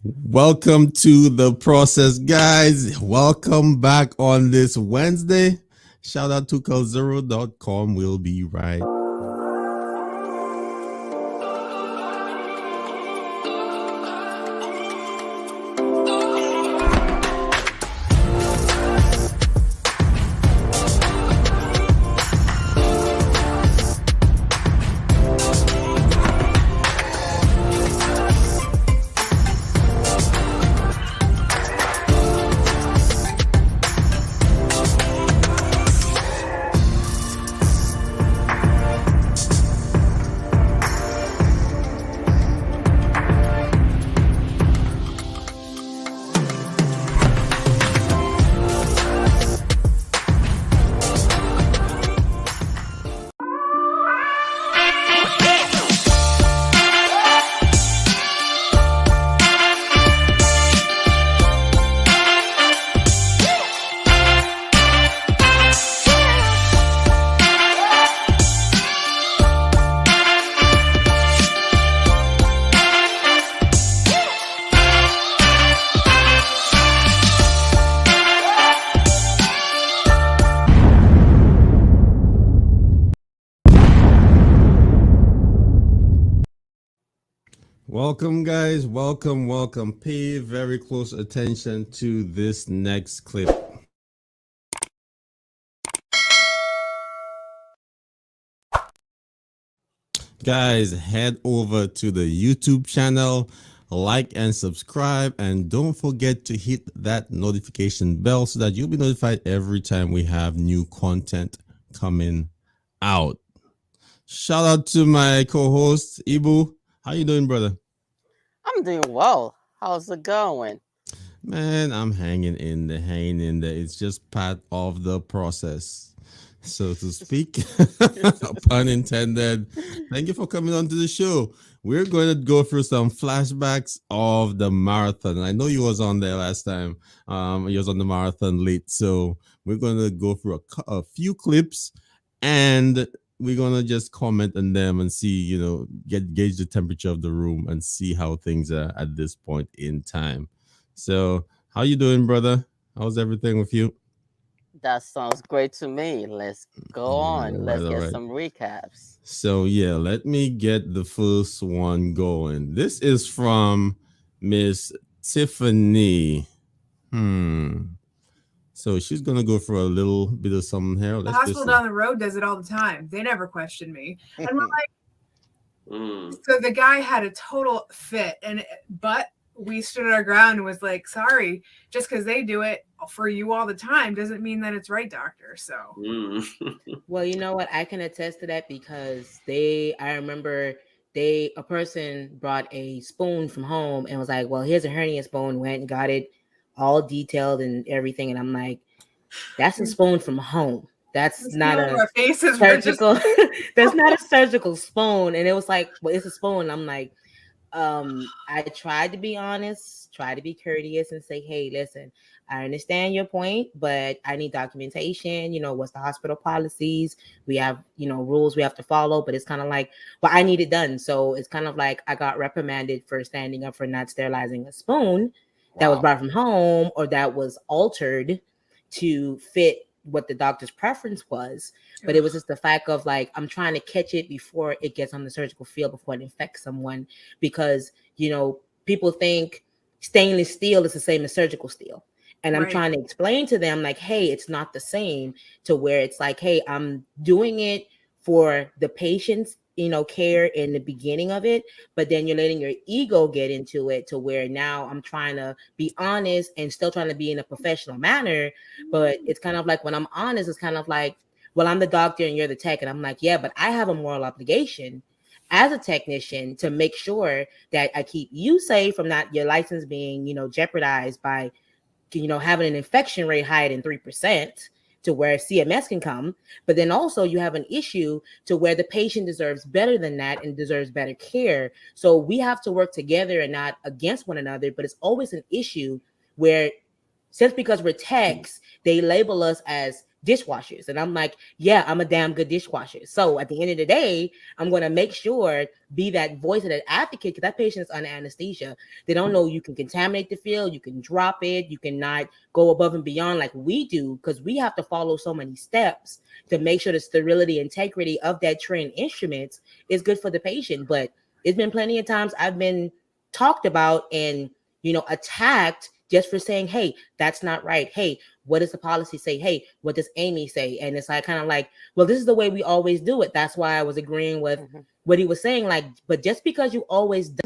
Welcome to the process, guys. Welcome back on this Wednesday. Shout out to calzero.com. We'll be right. Welcome, guys. Welcome. Pay very close attention to this next clip. Guys, head over to the YouTube channel, like and subscribe, and don't forget to hit that notification bell so that you'll be notified every time we have new content coming out. Shout out to my co-host, Ibu. How you doing, brother? I'm doing well. How's it going? Man, I'm hanging in there. It's just part of the process, so to speak. Pun intended. Thank you for coming on to the show. We're going to go through some flashbacks of the marathon. I know you was on there last time. You was on the marathon late, so we're going to go through a few clips, and we're going to just comment on them and see, gauge the temperature of the room and see how things are at this point in time. So, how you doing, brother? How's everything with you? That sounds great to me. Let's go on. Let's All get right. some recaps. So, yeah, let me get the first one going. This is from Miss Tiffany. So she's gonna go for a little bit of something here. The hospital down the road does it all the time. They never question me. And we're like, so the guy had a total fit, but we stood our ground and was like, sorry, just because they do it for you all the time doesn't mean that it's right, doctor. So well, you know what? I can attest to that because I remember a person brought a spoon from home and was like, well, here's a hernia spoon, went and got it all detailed and everything. And I'm like, that's a spoon from home. That's not a surgical. That's not a surgical spoon. And it was like, well, it's a spoon. I'm like, I tried to be honest, try to be courteous and say, hey, listen, I understand your point, but I need documentation. What's the hospital policies? We have, rules we have to follow, but it's kind of like, well, I need it done. So it's kind of like I got reprimanded for standing up for not sterilizing a spoon that was brought from home or that was altered to fit what the doctor's preference was, but it was just the fact of like, I'm trying to catch it before it gets on the surgical field, before it infects someone, because, people think stainless steel is the same as surgical steel. And I'm trying to explain to them like, hey, it's not the same, to where it's like, hey, I'm doing it for the patient's, care in the beginning of it, but then you're letting your ego get into it to where now I'm trying to be honest and still trying to be in a professional manner. But it's kind of like, when I'm honest, it's kind of like, well, I'm the doctor and you're the tech. And I'm like, yeah, but I have a moral obligation as a technician to make sure that I keep you safe from not your license being, jeopardized by, having an infection rate higher than 3%. To where CMS can come, but then also you have an issue to where the patient deserves better than that and deserves better care. So we have to work together and not against one another, but it's always an issue where since because we're techs, they label us as dishwashers. And I'm like, yeah, I'm a damn good dishwasher. So at the end of the day, I'm going to make sure, be that voice of that advocate, because that patient is under anesthesia. They don't know you can contaminate the field, you can drop it, you cannot go above and beyond like we do, because we have to follow so many steps to make sure the sterility, integrity of that trained instruments is good for the patient. But it's been plenty of times I've been talked about and, attacked just for saying, hey, that's not right. Hey, what does the policy say? Hey, what does Amy say? And it's like kind of like, well, this is the way we always do it. That's why I was agreeing with what he was saying. Like, but just because you always do.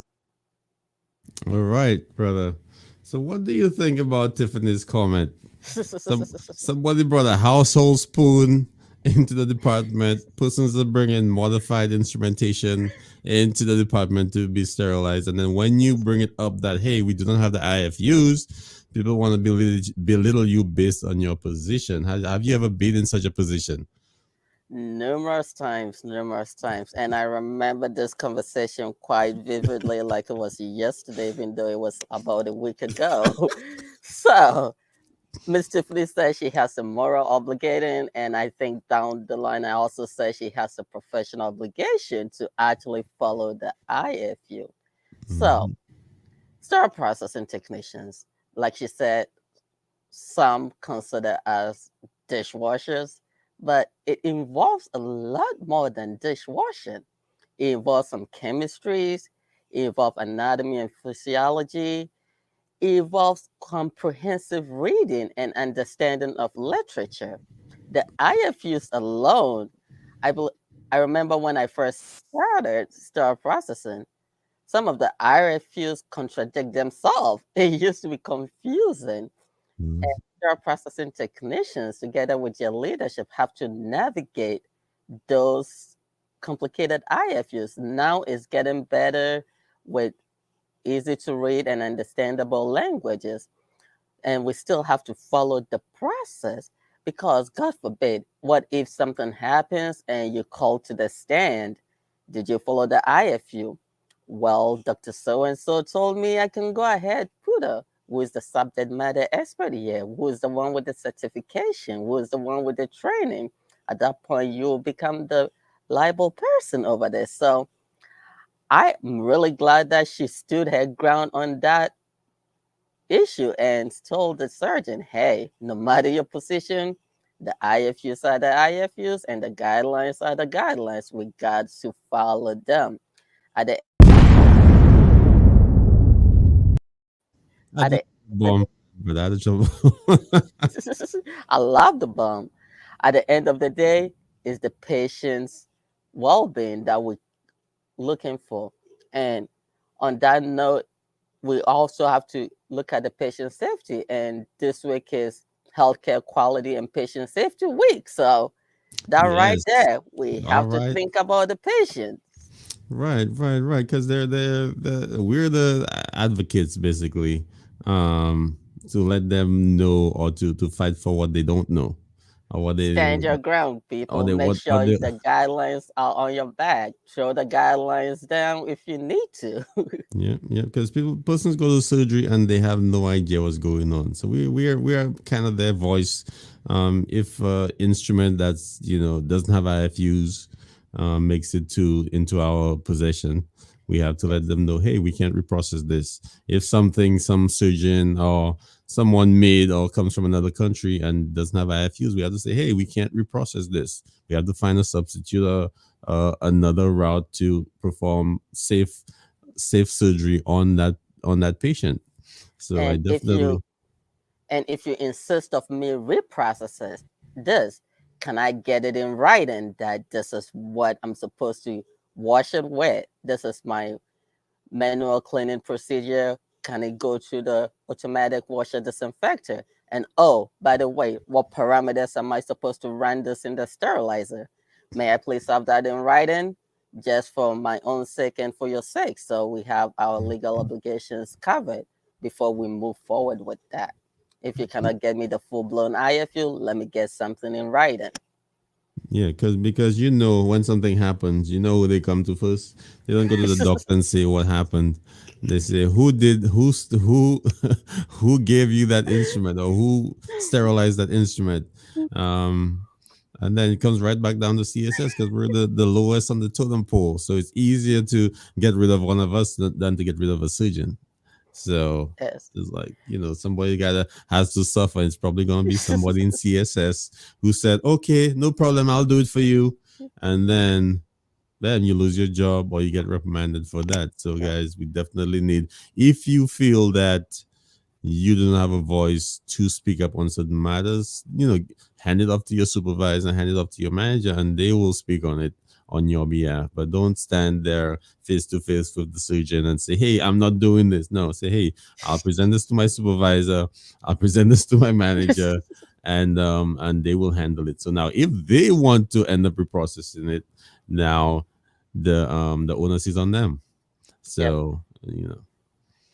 All right, brother. So what do you think about Tiffany's comment? Somebody brought a household spoon into the department. Persons are bringing modified instrumentation into the department to be sterilized. And then when you bring it up that, hey, we do not have the IFUs, people want to belittle you based on your position. Have you ever been in such a position? Numerous times. And I remember this conversation quite vividly, like it was yesterday, even though it was about a week ago. So Miss Tiffany says she has a moral obligation, and I think down the line I also say she has a professional obligation to actually follow the IFU. So, sterile processing technicians, like she said, some consider as dishwashers, but it involves a lot more than dishwashing. It involves some chemistries, it involves anatomy and physiology, involves comprehensive reading and understanding of literature. The IFUs alone, I bel I remember when I first started sterile processing, some of the IFUs contradict themselves. It used to be confusing. And sterile processing technicians, together with your leadership, have to navigate those complicated IFUs. Now it's getting better with easy to read and understandable languages. And we still have to follow the process because, God forbid, what if something happens and you're called to the stand? Did you follow the IFU? Well, Dr. So and so told me I can go ahead, put her. Who is the subject matter expert here? Who is the one with the certification? Who is the one with the training? At that point, you'll become the liable person over there. So, I'm really glad that she stood her ground on that issue and told the surgeon, hey, no matter your position, the IFUs are the IFUs and the guidelines are the guidelines. We got to follow them. At the, I at just the, bomb, but I just I love the bomb. At the end of the day, is the patient's well-being that we're looking for. And on that note, we also have to look at the patient safety. And this week is Healthcare Quality and Patient Safety Week. So that right yes. there, we All have to right. think about the patient. Right. Because we're the advocates basically, to let them know or to fight for what they don't know, or what they Stand your ground, or people. they Make what sure they the guidelines are on your back. Throw the guidelines down if you need to. yeah. Because persons go to surgery and they have no idea what's going on. So we are kind of their voice. If instrument that's doesn't have IFUs makes it to into our possession, we have to let Yes. them know, hey, we can't reprocess this. If some surgeon or someone made or comes from another country and doesn't have IFUs, we have to say, hey, we can't reprocess this. We have to find a substitute or another route to perform safe surgery on that patient. So I And if you definitely and if you insist of me reprocessing this, can I get it in writing that this is what I'm supposed to wash it with? This is my manual cleaning procedure. Can it go to the automatic washer disinfector? And oh, by the way, what parameters am I supposed to run this in the sterilizer? May I please have that in writing, just for my own sake and for your sake, so we have our legal obligations covered before we move forward with that. If you cannot get me the full blown IFU, let me get something in writing. Yeah, because you know when something happens, you know who they come to first. They don't go to the doctor and say what happened. They say who who gave you that instrument or who sterilized that instrument. Um, and then it comes right back down to CSS because we're the lowest on the totem pole. So it's easier to get rid of one of us than to get rid of a surgeon. So Yes. it's like, somebody gotta has to suffer. It's probably gonna be somebody in CSS who said, okay, no problem, I'll do it for you. And then you lose your job or you get reprimanded for that. So Yeah. guys, we definitely need, if you feel that you don't have a voice to speak up on certain matters, hand it off to your supervisor, hand it off to your manager, and they will speak on it on your behalf. But don't stand there face to face with the surgeon and say, hey, I'm not doing this. No, say, hey, I'll present this to my supervisor, I'll present this to my manager, and they will handle it. So now if they want to end up reprocessing it, now the onus is on them. Yep. So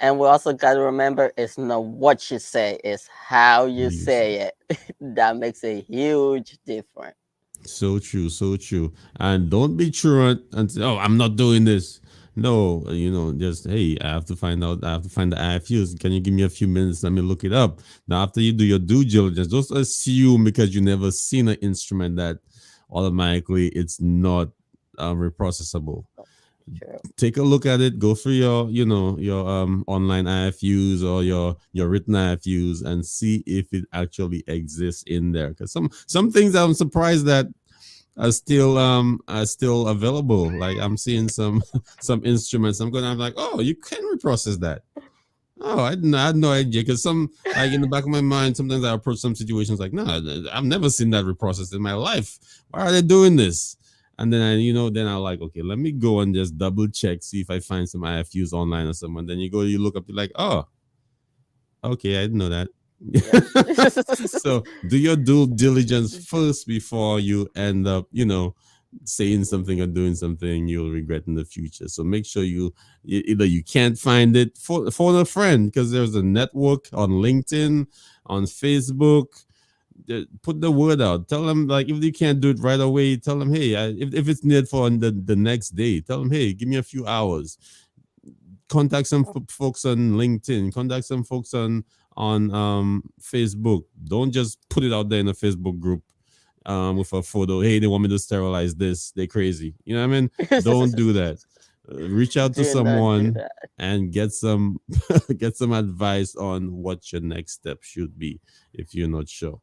And we also got to remember it's not what you say, it's how you you say. say it. That makes a huge difference. So true, so true. And don't be truant and say, "Oh, I'm not doing this." No, just hey, I have to find out. I have to find the IFUs. Can you give me a few minutes? Let me look it up. Now, after you do your due diligence, don't assume because you never seen an instrument that automatically it's not reprocessable. True. Take a look at it. Go through your online IFUs or your written IFUs and see if it actually exists in there. Because some things I'm surprised that are still available. Like I'm seeing some some instruments. I'm like, oh, you can reprocess that. Oh, I had no idea. Because some, like, in the back of my mind, sometimes I approach some situations like, no, I've never seen that reprocessed in my life. Why are they doing this? And then then I like, okay, let me go and just double check, see if I find some IFUs online or someone. Then you look up, you're like, oh, okay, I didn't know that. Yep. So do your due diligence first before you end up, saying something or doing something you'll regret in the future. So make sure either you can't find it, for a friend, because there's a network on LinkedIn, on Facebook. Put the word out. Tell them, like, if you can't do it right away, tell them, hey, if it's needed for the next day, tell them, hey, give me a few hours. Contact some folks on LinkedIn, contact some folks on Facebook. Don't just put it out there in a Facebook group with a photo. Hey, they want me to sterilize this. They're crazy. You know what I mean? Don't do that. Reach out to Do not do someone that. and get some get some advice on what your next step should be if you're not sure.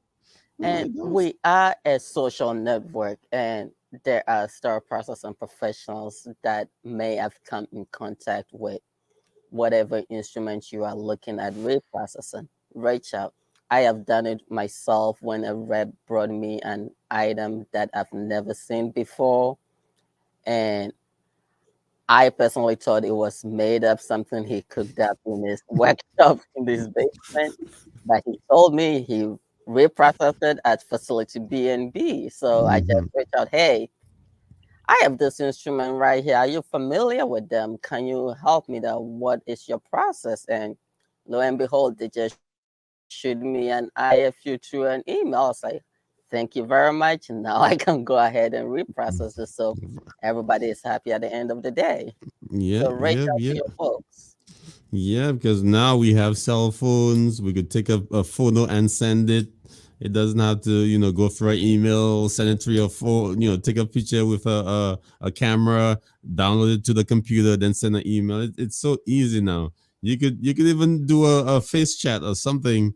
All And right, those. we are a social network, and there are sterile processing professionals that may have come in contact with whatever instrument you are looking at reprocessing. Reach out. I have done it myself when a rep brought me an item that I've never seen before. And I personally thought it was made up, something he cooked up in his workshop in his basement. But he told me he reprocessed it at facility B and B. So I just Mhm. reached out, hey, I have this instrument right here. Are you familiar with them? Can you help me there? What is your process? And lo and behold, they just shoot me an IFU through an email. I was like, thank you very much. Now I can go ahead and reprocess this so everybody is happy at the end of the day. So Yeah, reach yeah, out to yeah. your folks. Yeah, because now we have cell phones. We could take a photo and send it. It doesn't have to, go through an email, send it to your phone, take a picture with a camera, download it to the computer, then send an email. It's so easy now. You could even do a face chat or something.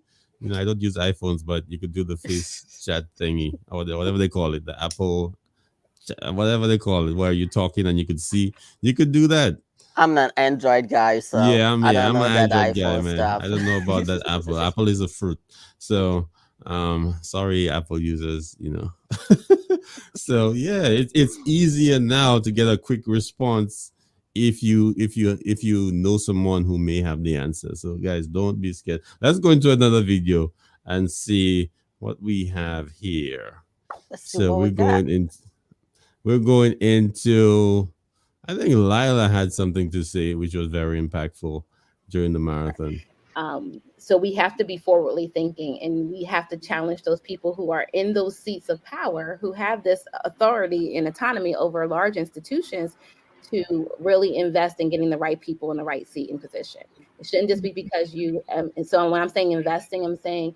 I don't use iPhones, but you could do the face chat thingy or whatever they call it, the Apple, whatever they call it, where you're talking and you could see. You could do that. I'm an Android guy, so I Yeah, don't I'm an know that Android guy, iPhone man. I stuff. don't know about that Apple. Apple is a fruit. So, sorry, Apple users. So yeah, it's easier now to get a quick response if you know someone who may have the answer. So guys, don't be scared. Let's go into another video and see what we have here. Let's see So what we got. we're going into, I think Lila had something to say which was very impactful during the marathon. So we have to be forwardly thinking, and we have to challenge those people who are in those seats of power, who have this authority and autonomy over large institutions, to really invest in getting the right people in the right seat and position. It shouldn't just be because you, and so when I'm saying investing, I'm saying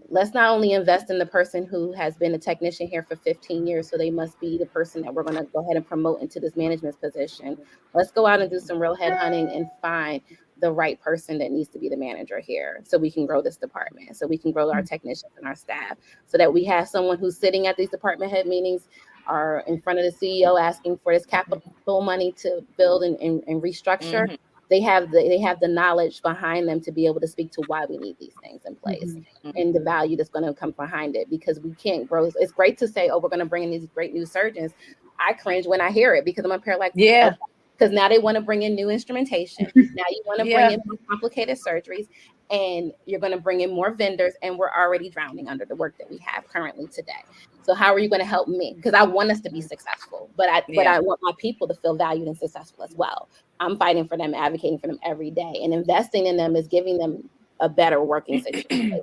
let's not only invest in the person who has been a technician here for 15 years, so they must be the person that we're going to go ahead and promote into this management position. Let's go out and do some real headhunting and find the right person that needs to be the manager here, so we can grow this department, so we can grow our technicians and our staff, so that we have someone who's sitting at these department head meetings or in front of the CEO asking for this capital money to build and restructure. Mhm. They have the knowledge behind them to be able to speak to why we need these things in place and the value that's going to come behind it, because we can't grow. It's great to say, oh, we're going to bring in these great new surgeons. I cringe when I hear it, because I'm up here like, Yeah. because now they want to bring in new instrumentation. Now you want to bring in more complicated surgeries, and you're going to bring in more vendors, and we're already drowning under the work that we have currently today. So how are you going to help me? Because I want us to be successful, but I want my people to feel valued and successful as well. I'm fighting for them, advocating for them every day, and investing in them is giving them a better working situation,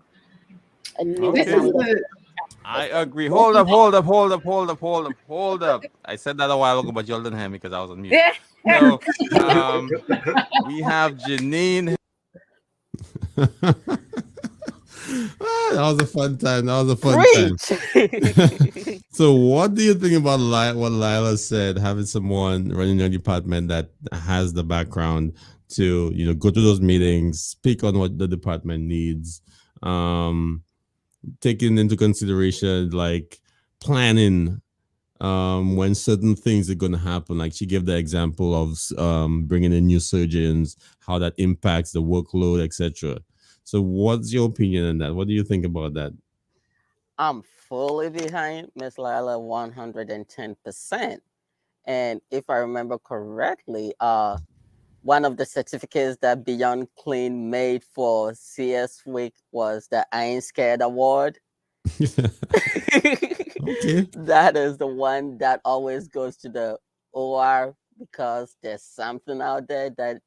a new This is Okay. technology. the I agree. Hold up, hold up, hold up, hold up, hold up, hold up. I said that a while ago, but y'all didn't hear me because I was on mute. Yeah. So, we have Janine. That was a fun time. That was a fun time. Preach. So, what do you think about what Lila said? Having someone running your department that has the background to, go to those meetings, speak on what the department needs, um, taking into consideration like planning when certain things are going to happen. Like she gave the example of bringing in new surgeons, how that impacts the workload, etc. So, what's your opinion on that? What do you think about that? I'm fully behind Miss Lila 110%. And if I remember correctly, one of the certificates that Beyond Clean made for CS Week was the I Ain't Scared Award. Okay. That is the one that always goes to the OR, because there's something out there that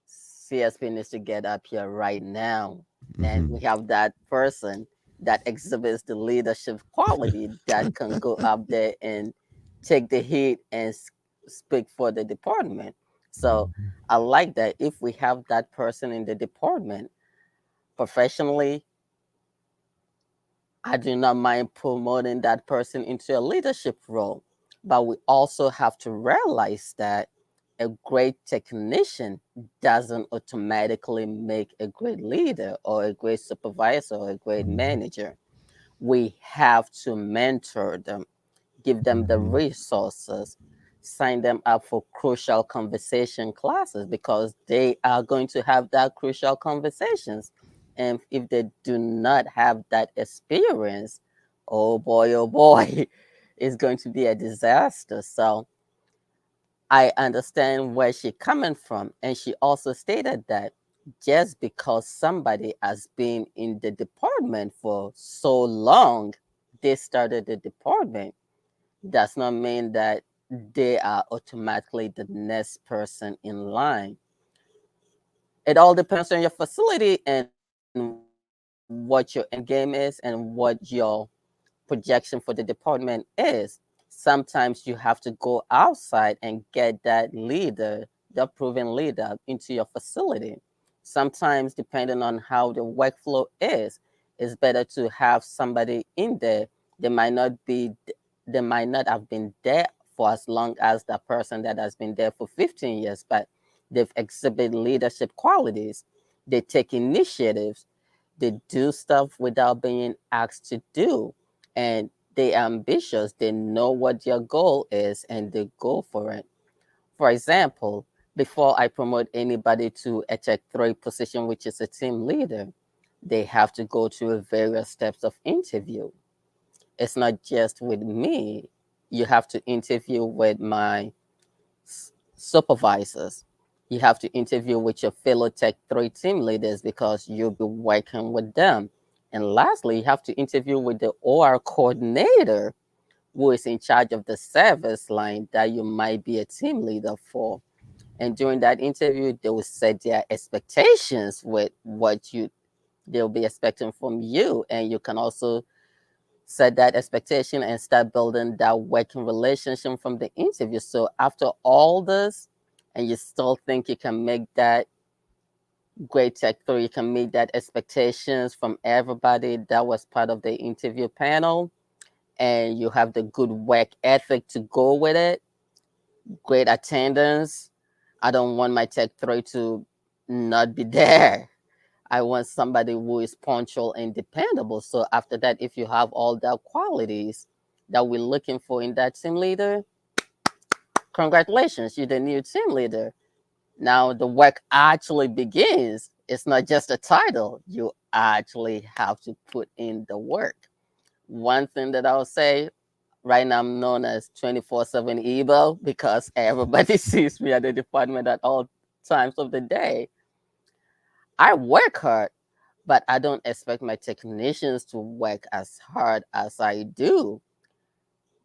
CSP needs to get up here right now. And we Mhm. have that person that exhibits the leadership quality that can go up there and take the heat and speak for the department. So I like that. If we have that person in the department professionally, I do not mind promoting that person into a leadership role. But we also have to realize that a great technician doesn't automatically make a great leader or a great supervisor or a great manager. We have to mentor them, give them the Mhm. resources, sign them up for crucial conversation classes, because they are going to have that crucial conversations. And if they do not have that experience, oh boy, it's going to be a disaster. So I understand where she's coming from. And she also stated that just because somebody has been in the department for so long, they started the department, does not mean that they are automatically the next person in line. It all depends on your facility and what your end game is and what your projection for the department is. Sometimes you have to go outside and get that leader, the proven leader, into your facility. Sometimes, depending on how the workflow is, it's better to have somebody in there. They might not be, they might not have been there for as long as the person that has been there for 15 years, but they've exhibited leadership qualities. They take initiatives, they do stuff without being asked to do, and they ambitious. They know what their goal is and they go for it. For example, before I promote anybody to a Tech 3 position, which is a team leader, they have to go through various steps of interview. It's not just with me. You have to interview with my supervisors. You have to interview with your fellow Tech 3 team leaders, because you'll be working with them. And lastly, you have to interview with the OR coordinator, who is in charge of the service line that you might be a team leader for. And during that interview, they will set their expectations with what they'll be expecting from you. And you can also set that expectation and start building that working relationship from the interview. So after all this, and you still think you can make that great tech through, you can meet that expectations from everybody that was part of the interview panel, and you have the good work ethic to go with it, great attendance. I don't want my tech three to not be there. I want somebody who is punctual and dependable. So after that, if you have all the qualities that we're looking for in that team leader, congratulations, you're the new team leader. Now the work actually begins. It's not just a title. You actually have to put in the work. One thing that I'll say, right now I'm known as 24/7 Ebo because everybody sees me at the department at all times of the day. I work hard, but I don't expect my technicians to work as hard as I do.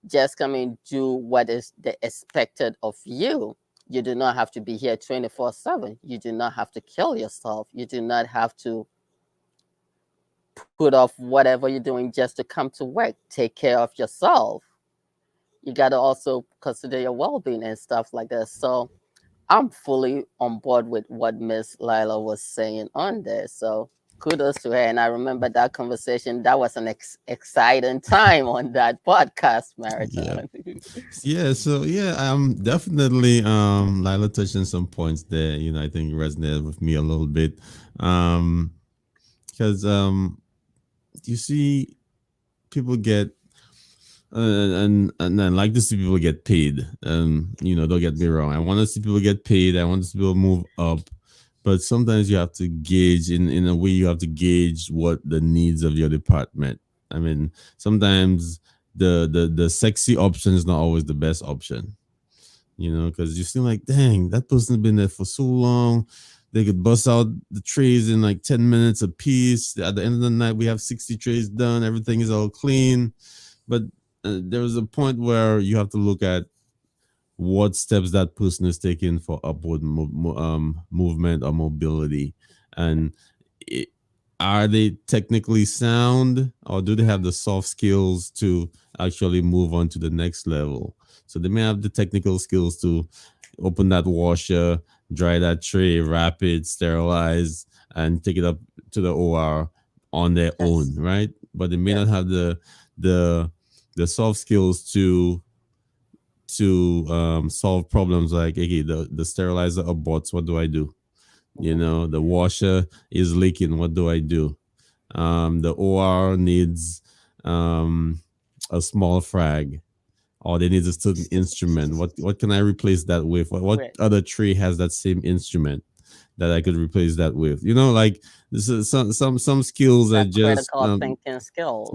Just come and do what is the expected of you. You do not have to be here 24/7. You do not have to kill yourself. You do not have to put off whatever you're doing just to come to work. Take care of yourself. You got to also consider your well-being and stuff like that. So I'm fully on board with what Miss Lila was saying on there. So kudos to her. And I remember that conversation. That was an exciting time on that podcast Yeah. marathon. Yeah, so yeah, definitely Lila touched on some points there, I think resonated with me a little bit. Because you see people get and I like to see people get paid. Don't get me wrong. I want to see people get paid. I want to see people move up. But sometimes you have to gauge in a way you have to gauge what the needs of your department. I mean, sometimes the sexy option is not always the best option. Because you seem like, dang, that person's been there for so long. They could bust out the trays in like 10 minutes a piece. At the end of the night, we have 60 trays done. Everything is all clean. But there's a point where you have to look at what steps that person is taking for upward movement or mobility, and it, are they technically sound, or do they have the soft skills to actually move on to the next level? So they may have the technical skills to open that washer, dry that tray, wrap it, sterilize, and take it up to the OR on their own, Yes. right? But they may not Yes. have the the soft skills to solve problems like, okay, the sterilizer aborts, what do I do? Mhm. The washer is leaking, what do I do? The OR needs a small frag, or they need a certain instrument. What can I replace that with? What Great. other tree has that same instrument that I could replace that with? Like this is some skills that That just critical thinking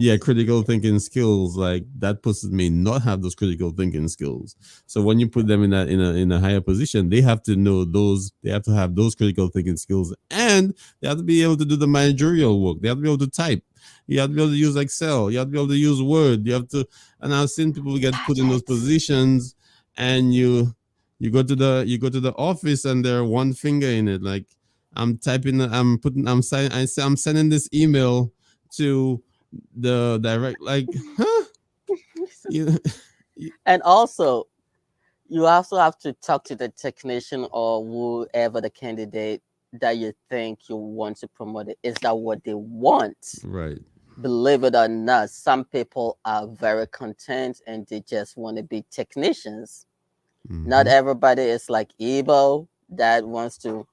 yeah, skills. critical thinking skills, like that person may not have those critical thinking skills. So when you put them in a higher position, they have to know those, they have to have those critical thinking skills, and they have to be able to do the managerial work. They have to be able to type. You have to be able to use Excel. You have to be able to use Word. You have to, and I've seen people get put in those Gadgets. positions, and you go to the office and they're one finger in it. Like, I'm typing, I'm sending this email to the direct, like, huh? You, And also, you also have to talk to the technician or whoever the candidate that you think you want to promote it. Is that what they want? right. Believe it or not, some people are very content and they just want to be technicians. Not Hmm. everybody is like Ebo that wants to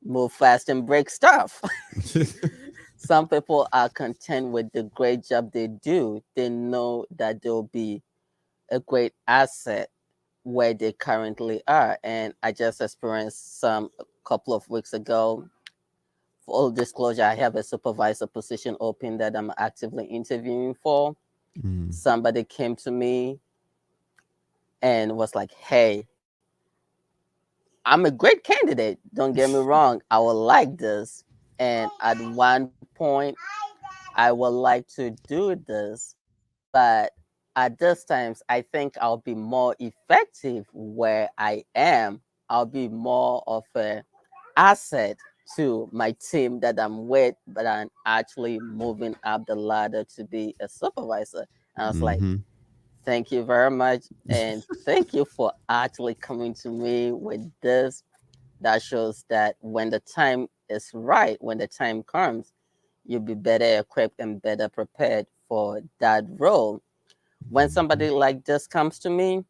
move fast and break stuff. Some people are content with the great job they do. They know that they'll be a great asset where they currently are. And I just experienced some a couple of weeks ago. Full disclosure, I have a supervisor position open that I'm actively interviewing for. Mm. Somebody came to me and was like, hey, I'm a great candidate. Don't get me wrong. I would like this. And at one point, I would like to do this. But at this times, I think I'll be more effective where I am I'll be more of a asset to my team that I'm with, but I'm actually moving up the ladder to be a supervisor. And I was like, Mm-hmm. thank you very much. And thank you for actually coming to me with this. That shows that when the time is right, when the time comes, you'll be better equipped and better prepared for that role. When Mm-hmm. somebody like this comes to me,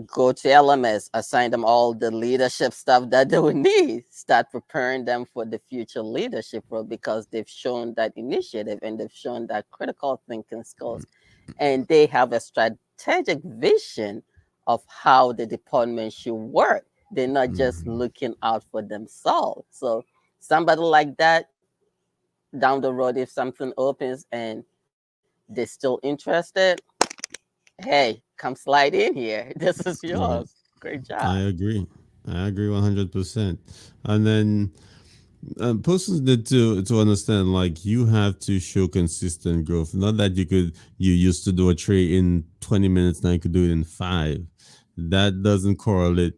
go to LMS, assign them all the leadership stuff that they will need, start preparing them for the future leadership role because they've shown that initiative and they've shown that critical thinking skills. And they have a strategic vision of how the department should work. They're not just Mm-hmm. looking out for themselves. So, somebody like that down the road, if something opens and they're still interested, hey, come slide in here. This is Right. yours. Great I job. agree. I agree 100%. And then persons need to understand like you have to show consistent growth. Not that you used to do a trade in 20 minutes, now you could do it in 5. That doesn't correlate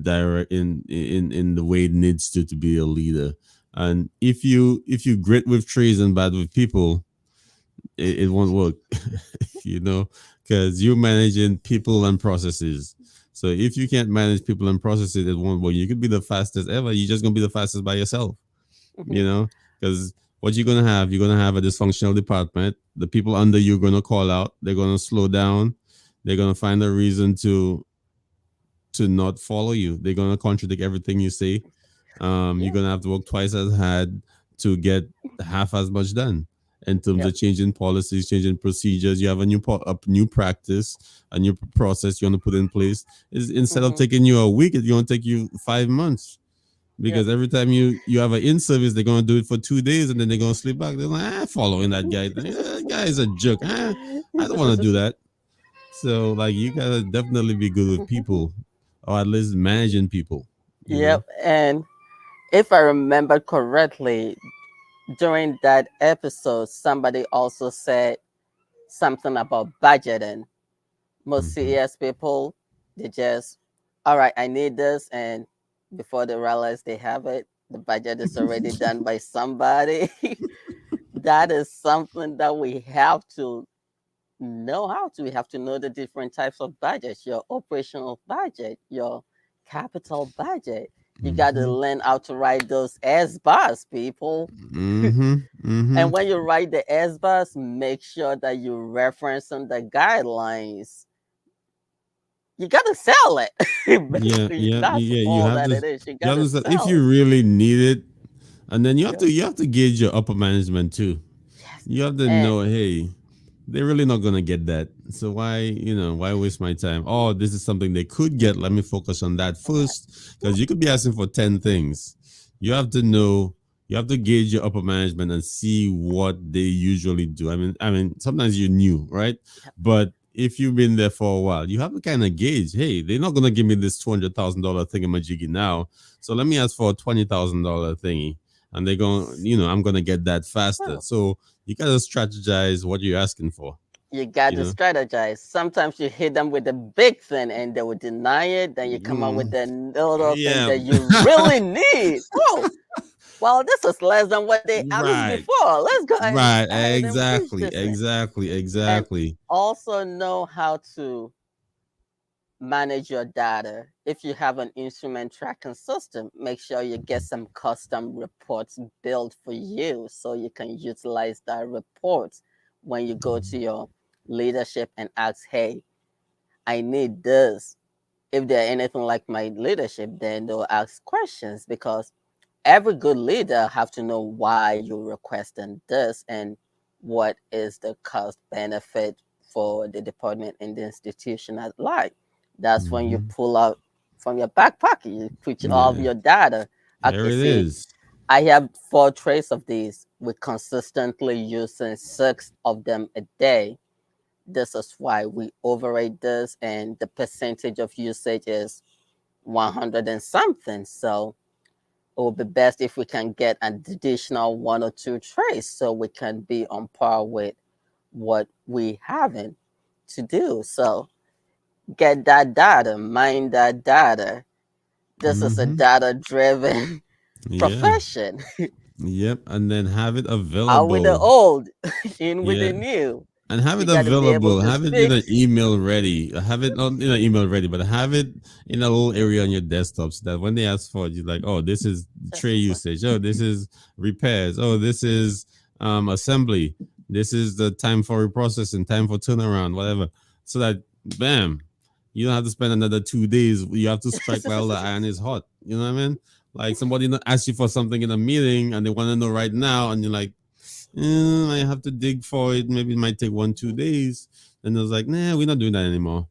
direct in the way it needs to be a leader. And if you grit with trees and bad with people, it won't work. you know, because you're managing people and processes. So if you can't manage people and processes, it won't work. You could be the fastest ever, you're just gonna be the fastest by yourself. Mhm. You know, because what you're gonna have a dysfunctional department. The people under you are gonna call out, they're gonna slow down, they're gonna find a reason to not follow you. They're gonna contradict everything you say. You're Yeah. gonna have to work twice as hard to get half as much done. In terms Yep. of changing policies, changing procedures, you have a new practice, a new process you want to put in place. Is instead of Hmm. taking you a week, it's going to take you 5 months Yep. because every time you have an in service, they're going to do it for 2 days and then they're going to sleep back. They're like, following that guy. That guy is a jerk. I don't want to do that. So like you gotta definitely be good with people, or at least managing people. You know. Yep. And if I remember correctly, during that episode, somebody also said something about budgeting. Most Hmm. CES people, they just, all right, I need this. And before they realize they have it, the budget is already done by somebody. That is something that we have to know how to. We have to know the different types of budgets, your operational budget, your capital budget. You got to Hmm. learn how to write those S bars, people. Hmm. Hmm. And when you write the S bars, make sure that you reference on the guidelines. You got to sell it. Yeah, Basically, yeah, that's yeah. You all have that to. it is. You You got have to to. If sell you it. really need it, and then you have Yep. to. You have to gauge your upper management too. Yes. You have to And know, hey, they're really not gonna get that. So why waste my time? Oh, this is something they could get. Let me focus on that on that. first. Because you could be asking for 10 things. You have to know, you have to gauge your upper management and see what they usually do. I mean, sometimes you're new, right? Yep. But if you've been there for a while, you have to kind of gauge, hey, they're not gonna give me this $200,000 thingamajiggy now. So let me ask for a $20,000 thingy. And they're going, I'm gonna get that faster. Oh, So you gotta strategize what you're asking for. you got You to know. strategize. Sometimes you hit them with a big thing and they will deny it. Then you come up with Mm, the little thing yeah. that you really need. Oh, well, this is less than what they asked Right. before. Let's go Right. ahead and push Exactly. this in. Exactly. And Exactly. also know how to manage your data. If you have an instrument tracking system, make sure you get some custom reports built for you so you can utilize that report when you go to your leadership and ask, hey, I need this. If they're anything like my leadership, then they'll ask questions because every good leader have to know why you're requesting this and what is the cost benefit for the department and the institution at large. That's when you Hmm. pull out from your back pocket, you put all of Yeah. your data. There Okay, it see, is. I have 4 trays of these. We're consistently using 6 of them a day. This is why we overrate this, and the percentage of usage is 100 and something. So it would be best if we can get an additional 1 or 2 trays so we can be on par with what we having to do. So get that data, mine that data. This is a Mm-hmm. data driven Yeah. profession. Yep. And then have it Out with the available. old, in with Yeah. the new. And have You it got to be able available. to Have it in speak. an email ready. Have it not in an email ready, but have it in a little area on your desktop so that when they ask for it, you're like, oh, this is This tray is a, usage. Oh, this is repairs. Oh, this is assembly. This is the time for reprocessing, time for turnaround, whatever. So that bam, you don't have to spend another 2 days. You have to strike while the iron is hot. You know what I mean? Like somebody asks you for something in a meeting and they want to know right now, and you're like, I have to dig for it. Maybe it might take 1 2 days. And I was like, nah, we're not doing that anymore.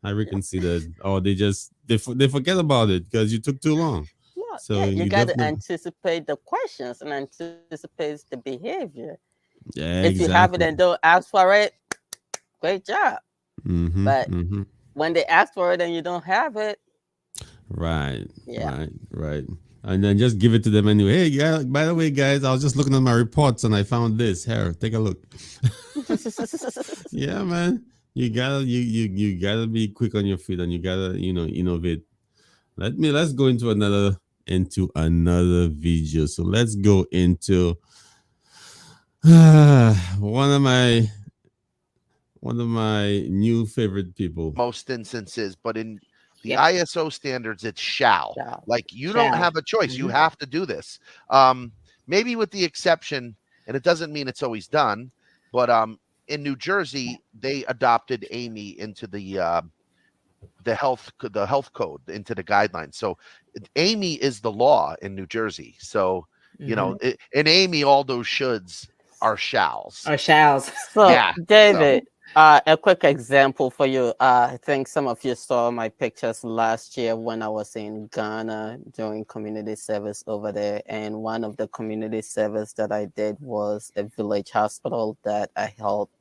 I reconsidered. Or they forget about it because you took too long. yeah, So yeah, you you got to definitely, anticipate the questions and anticipate the behavior. yeah, If you have it exactly. and don't ask for it, great job. Mm-hmm. But Mm-hmm. when they ask for it and you don't have it, Right, yeah. right, right. And then just give it to them anyway. Hey, yeah, by the way, guys, I was just looking at my reports and I found this. Here, take a look. Yeah, man. You gotta be quick on your feet and you gotta, innovate. Let's go into another video. So let's go into one of my new favorite people. Most instances, but in the Yep. ISO standards, it's shall. Yeah. Like you don't Shall. have a choice; you Mhm. have to do this. Maybe with the exception, and it doesn't mean it's always done, but in New Jersey, they adopted Amy into the health code, into the guidelines. So Amy is the law in New Jersey. So Mhm. in Amy, all those shoulds are shalls. Or shalls. So, Yeah. So David, a quick example for you. I think some of you saw my pictures last year when I was in Ghana doing community service over there. And one of the community service that I did was a village hospital that I helped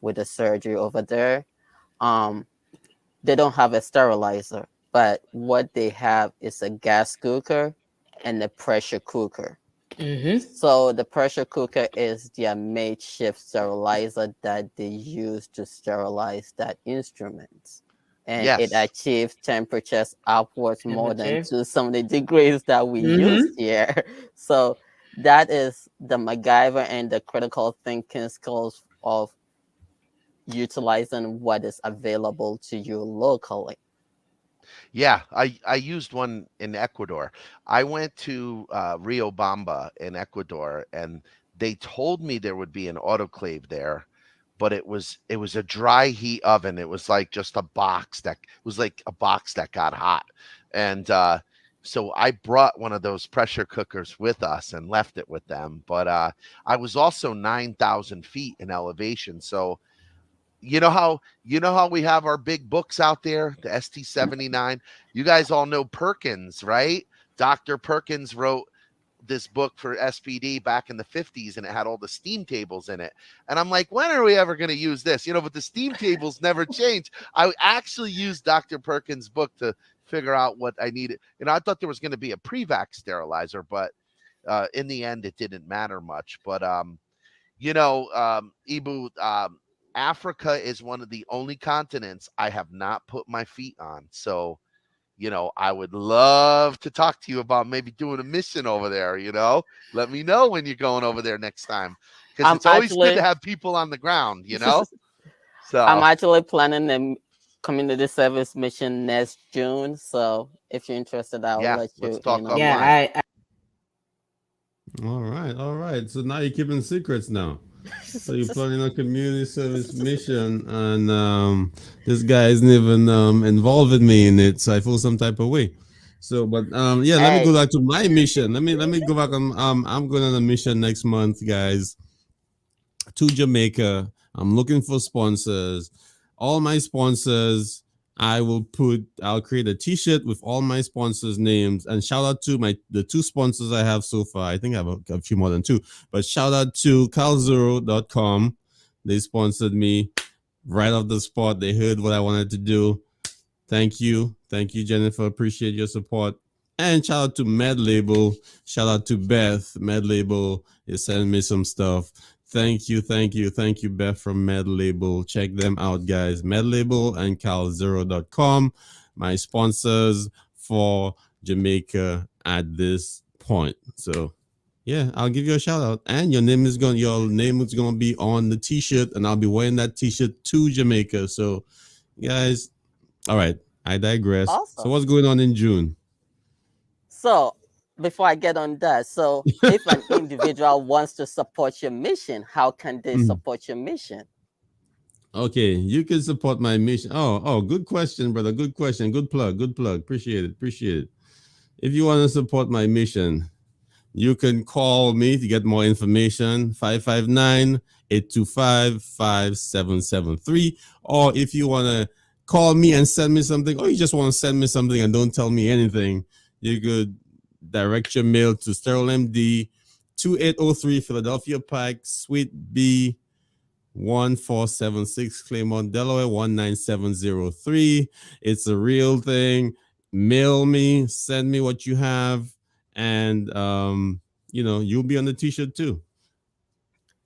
with the surgery over there. Um, they don't have a sterilizer, but what they have is a gas cooker and a pressure cooker. Mm-hmm. So the pressure cooker is their makeshift sterilizer that they use to sterilize that instrument. And it yes. achieves temperatures upwards more than Temperature. 270 degrees that we use Mm-hmm. here. So that is the MacGyver and the critical thinking skills of utilizing what is available to you locally. Yeah, I used one in Ecuador. I went to Rio Bamba in Ecuador, and they told me there would be an autoclave there, but it was a dry heat oven. It was like just a box that it was like a box that got hot, and so I brought one of those pressure cookers with us and left it with them. But I was also 9,000 feet in elevation, so you know how we have our big books out there, the ST79. You guys all know Perkins, right? Dr. Perkins wrote this book for SPD back in the 50s, and it had all the steam tables in it. And I'm like, when are we ever going to use this? But the steam tables never change. I actually used Dr. Perkins' book to figure out what I needed. I thought there was going to be a Prevac sterilizer, but in the end, it didn't matter much. But Ibu, Africa is one of the only continents I have not put my feet on. So, I would love to talk to you about maybe doing a mission over there. Let me know when you're going over there next time, because I'm it's always good to actually have people on the ground. I'm So, actually planning a community service mission next June. So if you're interested, I'll yeah, let let's you in talk on that. offline. Yeah, All right, all right. So now you're keeping secrets now. So you're planning a community service mission, and this guy isn't even involving me in it, so I feel some type of way. So, but yeah, let me Hey, go back to my mission. Let me go back on. I'm going on a mission next month, guys, to Jamaica. I'm looking for sponsors. All my sponsors, I'll create a t-shirt with all my sponsors' names, and shout out to the two sponsors I have so far. I think I have a few more than two, but shout out to calzero.com. They sponsored me right off the spot. They heard what I wanted to do. Thank you. Thank you, Jennifer. Appreciate your support. And shout out to Med Label. Shout out to Beth. Med Label is sending me some stuff. Thank you, Beth from Med Label. Check them out, guys. Med Label and calzero.com, my sponsors for Jamaica at this point. So yeah, I'll give you a shout out. And your name is gonna be on the t-shirt, and I'll be wearing that t-shirt to Jamaica. So guys, all right. I digress. So Awesome. what's going on in June? So before I get on that, so if an individual wants to support your mission, how can they Mm. support your mission? Okay, you can support my mission. Oh, good question, brother. Good question. Good plug. Good plug. Appreciate it. Appreciate it. If you want to support my mission, you can call me to get more information, 559-825-5773. Or if you want to call me and send me something, or you just want to send me something and don't tell me anything, you could direct your mail to Sterile MD, 2803 Philadelphia Pike, Suite B, 1476 Claymont, Delaware 19703. It's a real thing. Mail me, send me what you have, and you'll be on the t-shirt too.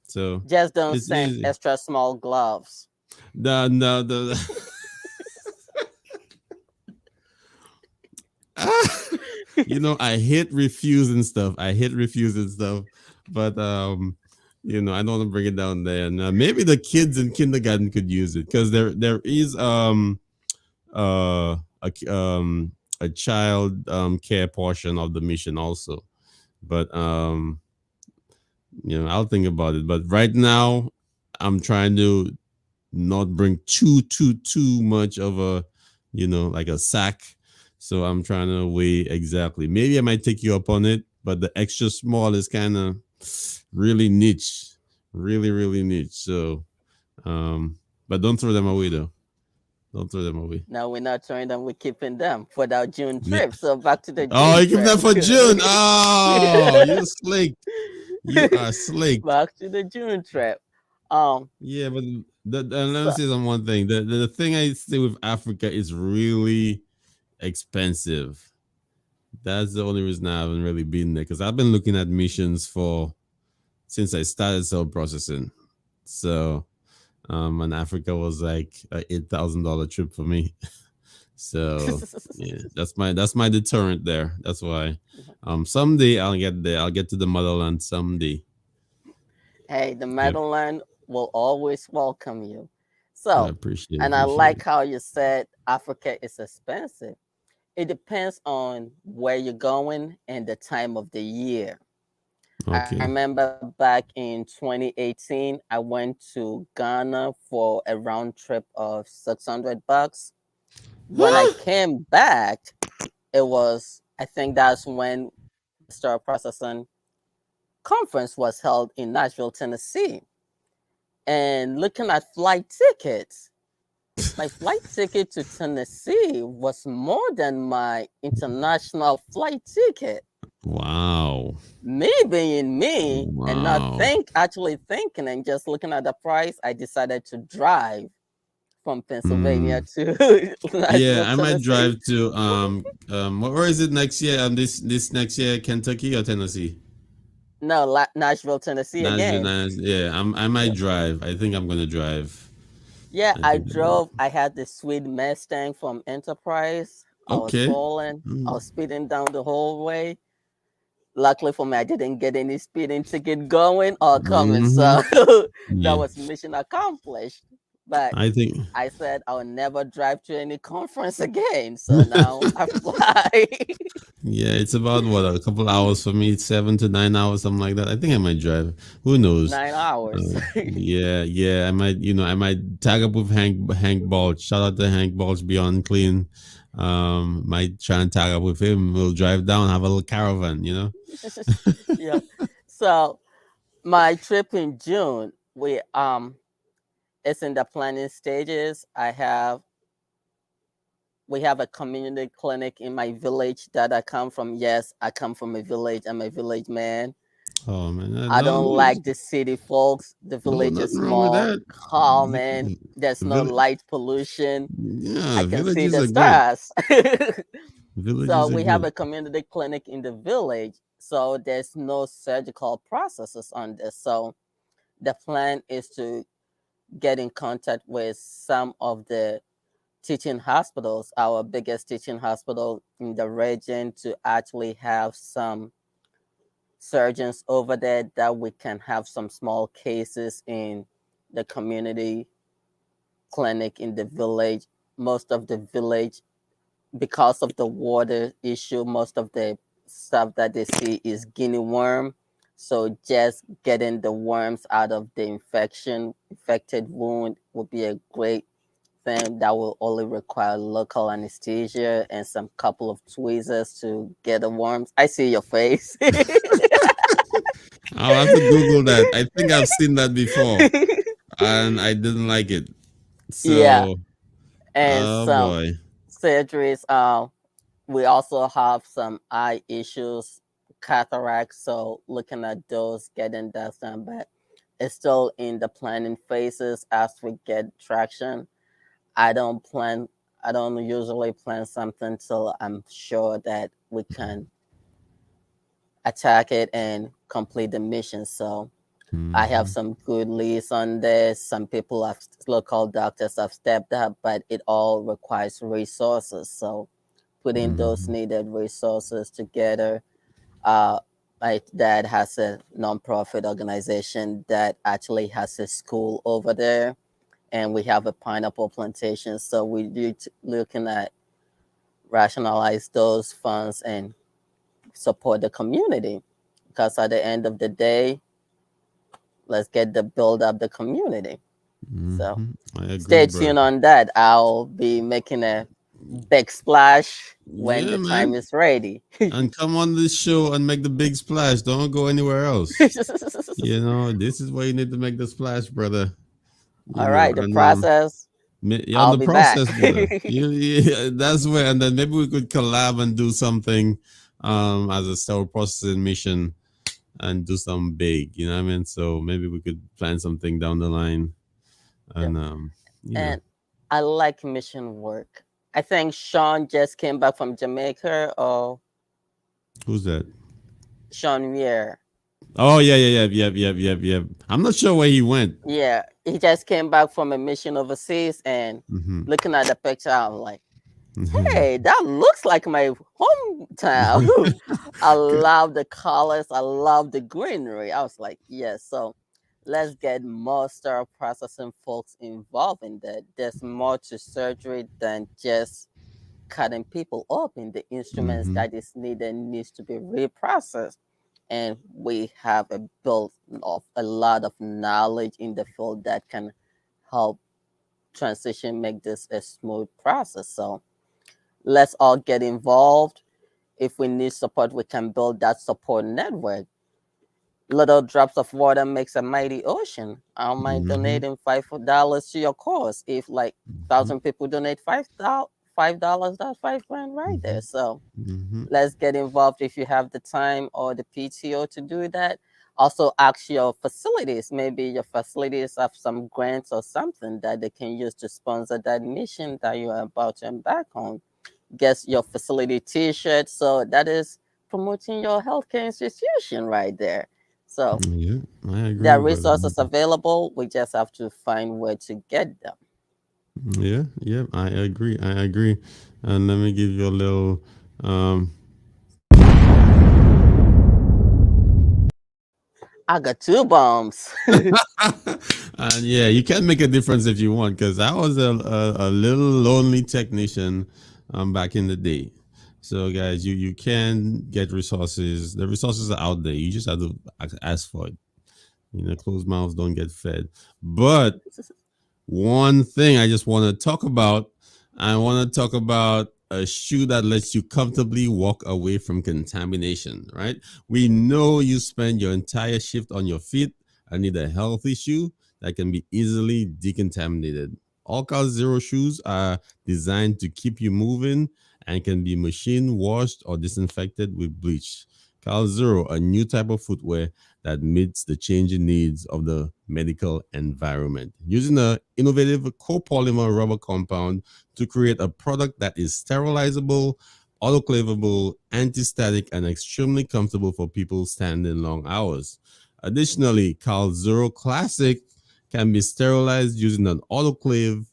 So Just don't it's send easy. extra small gloves. The I hate refusing stuff. But I don't want to bring it down there. And maybe the kids in kindergarten could use it, because there is uh a a child care portion of the mission also. But I'll think about it. But right now, I'm trying to not bring too much of a, like a sack. So I'm trying to weigh exactly. Maybe I might take you up on it, but the extra small is kind of really niche, really really niche. So, but don't throw them away though. Don't throw them away. No, we're not throwing them, we're keeping them for our June Yeah. trip. So back to the Oh, June you keep that trip. for June. Oh, you slick. You are slick. Back to the June trip. Um, Yeah, but let me so say some one thing. The thing I say with Africa is really expensive. That's the only reason I haven't really been there, because I've been looking at missions for since I started cell processing. So, and Africa was like a $8,000 trip for me. So yeah, that's my deterrent there. That's why. Someday I'll get there. I'll get to the motherland someday. hey, the Yep. Meadowland will always welcome you. I So, appreciate it. and I Appreciate like it. how you said Africa is expensive. It depends on where you're going and the time of the year. I Okay. remember back in 2018, I went to Ghana for a round trip of $600. When I came back, I think that's when the Star Processing conference was held in Nashville, Tennessee. And looking at flight tickets, my flight ticket to Tennessee was more than my international flight ticket. Wow. Me being me and not Wow. actually thinking and just looking at the price, I decided to drive from Pennsylvania Mm. to Yeah, Nashville, I might Tennessee. drive to where is it next year? This next year, Kentucky or Tennessee? No, Nashville, Tennessee Nashville, again. Yeah, I might Yeah. drive. I think I'm gonna drive. Yeah, I I think. drove. I had the sweet Mustang from Enterprise. I was Okay. rolling. I Mm. was speeding down the whole way. Luckily for me, I didn't get any speeding ticket going or coming. Mm-hmm. So that Yeah, was mission accomplished. But I think. I said I'll never drive to any conference again. So now I fly. Yeah, it's about what, a couple hours for me, 7 to 9 hours, something like that. I think I might drive. Who knows? 9 hours. Yeah. I might, I might tag up with Hank Balch. Shout out to Hank Balch Beyond Clean. Might try and tag up with him. We'll drive down, have a little caravan. Yeah. So my trip in June, it's in the planning stages. We have a community clinic in my village that I come from. Yes, I come from a village. I'm a village man. Oh man, I no, don't like the city folks. The no, village is nothing wrong with small, that. calming. There's no Village, light pollution. I yeah, can see villages the are great. stars. So Villages are we have good. a community clinic in the village. So there's no surgical processes on this. So the plan is to get in contact with some of the teaching hospitals, our biggest teaching hospital in the region, to actually have some surgeons over there that we can have some small cases in the community clinic in the village. Most of the village, because of the water issue, most of the stuff that they see is guinea worm. So just getting the worms out of the infected wound would be a great thing that will only require local anesthesia and some couple of tweezers to get the worms. I see your face. I'll have to Google that. I think I've seen that before, and I didn't like it. Yeah, So, and oh some boy. surgeries. We also have some eye issues, cataract. So looking at those, getting that done, but it's still in the planning phases as we get traction. I don't plan. I don't usually plan something till I'm sure that we can attack it and complete the mission. So I have Mhm. some good leads on this. Some people have local doctors have stepped up, but it all requires resources. So putting those Mhm. needed resources together. Uh, my dad has a nonprofit organization that actually has a school over there, and we have a pineapple plantation. So we do looking at rationalize those funds and support the community, because at the end of the day, let's get the build up the community. So I agree, stay brother. tuned on that. I'll be making a big splash when Yeah, the time man. is ready. And come on this show and make the big splash. Don't go anywhere else. You know, this is where you need to make the splash, brother. You All know, right, the and process. you're on I'll the be back. process, brother. Yeah, that's where, and then maybe we could collab and do something as a sterile processing mission and do something big. You know what I mean? So maybe we could plan something down the line, Yep. and you know, And I like mission work. I think Sean just came back from Jamaica, or who's that? Sean Weir. Oh yeah, yeah, yeah, yeah, yeah, yeah, yeah. I'm not sure where he went. Yeah, he just came back from a mission overseas, and Hmm. looking at the picture, I'm like, hey, that looks like my hometown. I love the colors. I love the greenery. I was like, yes. So let's get more sterile processing folks involved in that. There's more to surgery than just cutting people up, in the instruments Hmm. that is needed needs to be reprocessed. And we have a built of a lot of knowledge in the field that can help transition, make this a smooth process. So let's all get involved. If we need support, we can build that support network. Little drops of water makes a mighty ocean. I don't mind Hmm. donating $5 to your cause. If like 1,000 people donate $5, that's 5 grand right there. Hmm. So Hmm. let's get involved if you have the time or the PTO to do that. Also, ask your facilities. Maybe your facilities have some grants or something that they can use to sponsor that mission that you are about to embark on. Get your facility T-shirt. So that is promoting your healthcare institution right there. So Yeah, I there agree, are brother. resources available. We just have to find where to get them. Yeah, yeah, I agree. I agree. And let me give you a little. Um, I got two bombs. and yeah, you can make a difference if you want, because I was a little lonely technician back in the day. So guys, you can get resources. The resources are out there. You just have to ask for it. You know, closed mouths don't get fed. But one thing I just want to talk about, I want to talk about a shoe that lets you comfortably walk away from contamination, right? We know you spend your entire shift on your feet and need a healthy shoe that can be easily decontaminated. All Cause Zero shoes are designed to keep you moving and can be machine washed or disinfected with bleach. Cal Zero, a new type of footwear that meets the changing needs of the medical environment. Using an innovative copolymer rubber compound to create a product that is sterilizable, autoclavable, anti-static, and extremely comfortable for people standing long hours. Additionally, Cal Zero Classic can be sterilized using an autoclave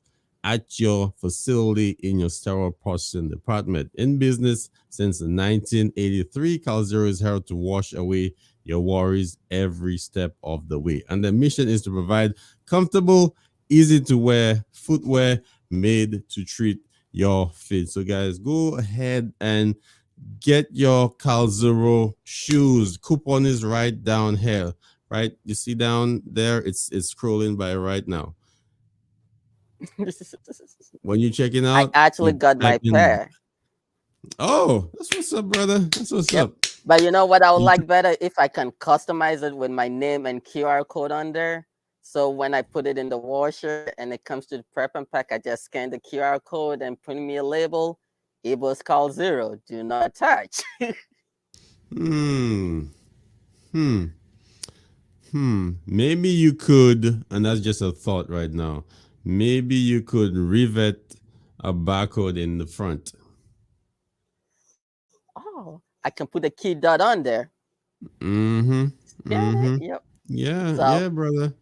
at your facility in your sterile processing department. In business since 1983, Cal Zero is here to wash away your worries every step of the way. And the mission is to provide comfortable, easy to wear footwear made to treat your feet. So, guys, go ahead and get your Calzero shoes. Coupon is right down here, right? You see down there, it's scrolling by right now. When you're checking I out, actually you got my type in. pair. Oh, that's what's up, brother. That's what's Yep. up. But you know what I would You like better if I can customize it with my name and QR code on there. So when I put it in the washer and it comes to the prep and pack, I just scan the QR code and print me a label. Abel's call 0. Do not attach. Hmm. Hmm. Maybe you could, and that's just a thought right now. Maybe you could rivet a barcode in the front. Oh, I can put a key dot on there. Mm-hmm. Get it? Mm-hmm. Yep. Yeah, So, yeah, brother.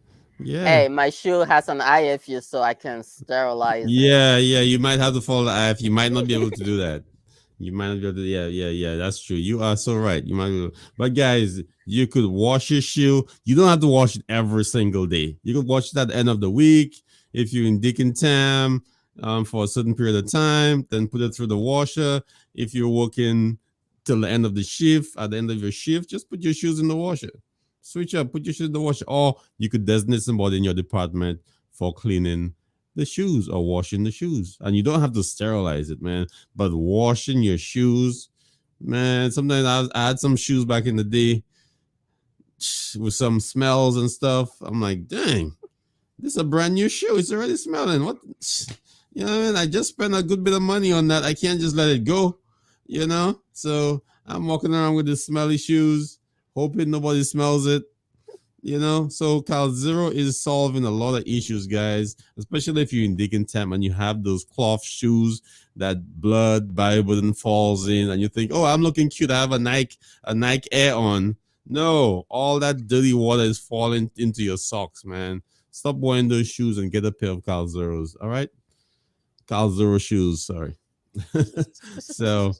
Yeah. hey, my shoe has an IFU, so I can sterilize it. Yeah, yeah. You might have to follow the IF. You might not be able to do that. You might not be able to. Yeah, yeah, yeah. That's true. You are so right. You might be able, but guys, you could wash your shoe. You don't have to wash it every single day. You could wash it at the end of the week if you're in Dick and Tam for a certain period of time. Then put it through the washer. If you're working till the end of the shift, at the end of your shift, just put your shoes in the washer. Switch up. Put your shoes in the washer, or you could designate somebody in your department for cleaning the shoes or washing the shoes, and you don't have to sterilize it, man. But washing your shoes, man, sometimes I had some shoes back in the day with some smells and stuff. I'm like, dang, this is a brand new shoe, it's already smelling. What, you know what I mean? I just spent a good bit of money on that. I can't just let it go, you know. So I'm walking around with the smelly shoes, hoping nobody smells it, you know. So Cal Zero is solving a lot of issues, guys, especially if you're in digging time and you have those cloth shoes that blood Bible falls in, and you think, oh, I'm looking cute, I have a Nike Air on. No, all that dirty water is falling into your socks, man. Stop wearing those shoes and get a pair of Cal Zeros. All right, Cal Zero shoes, sorry. So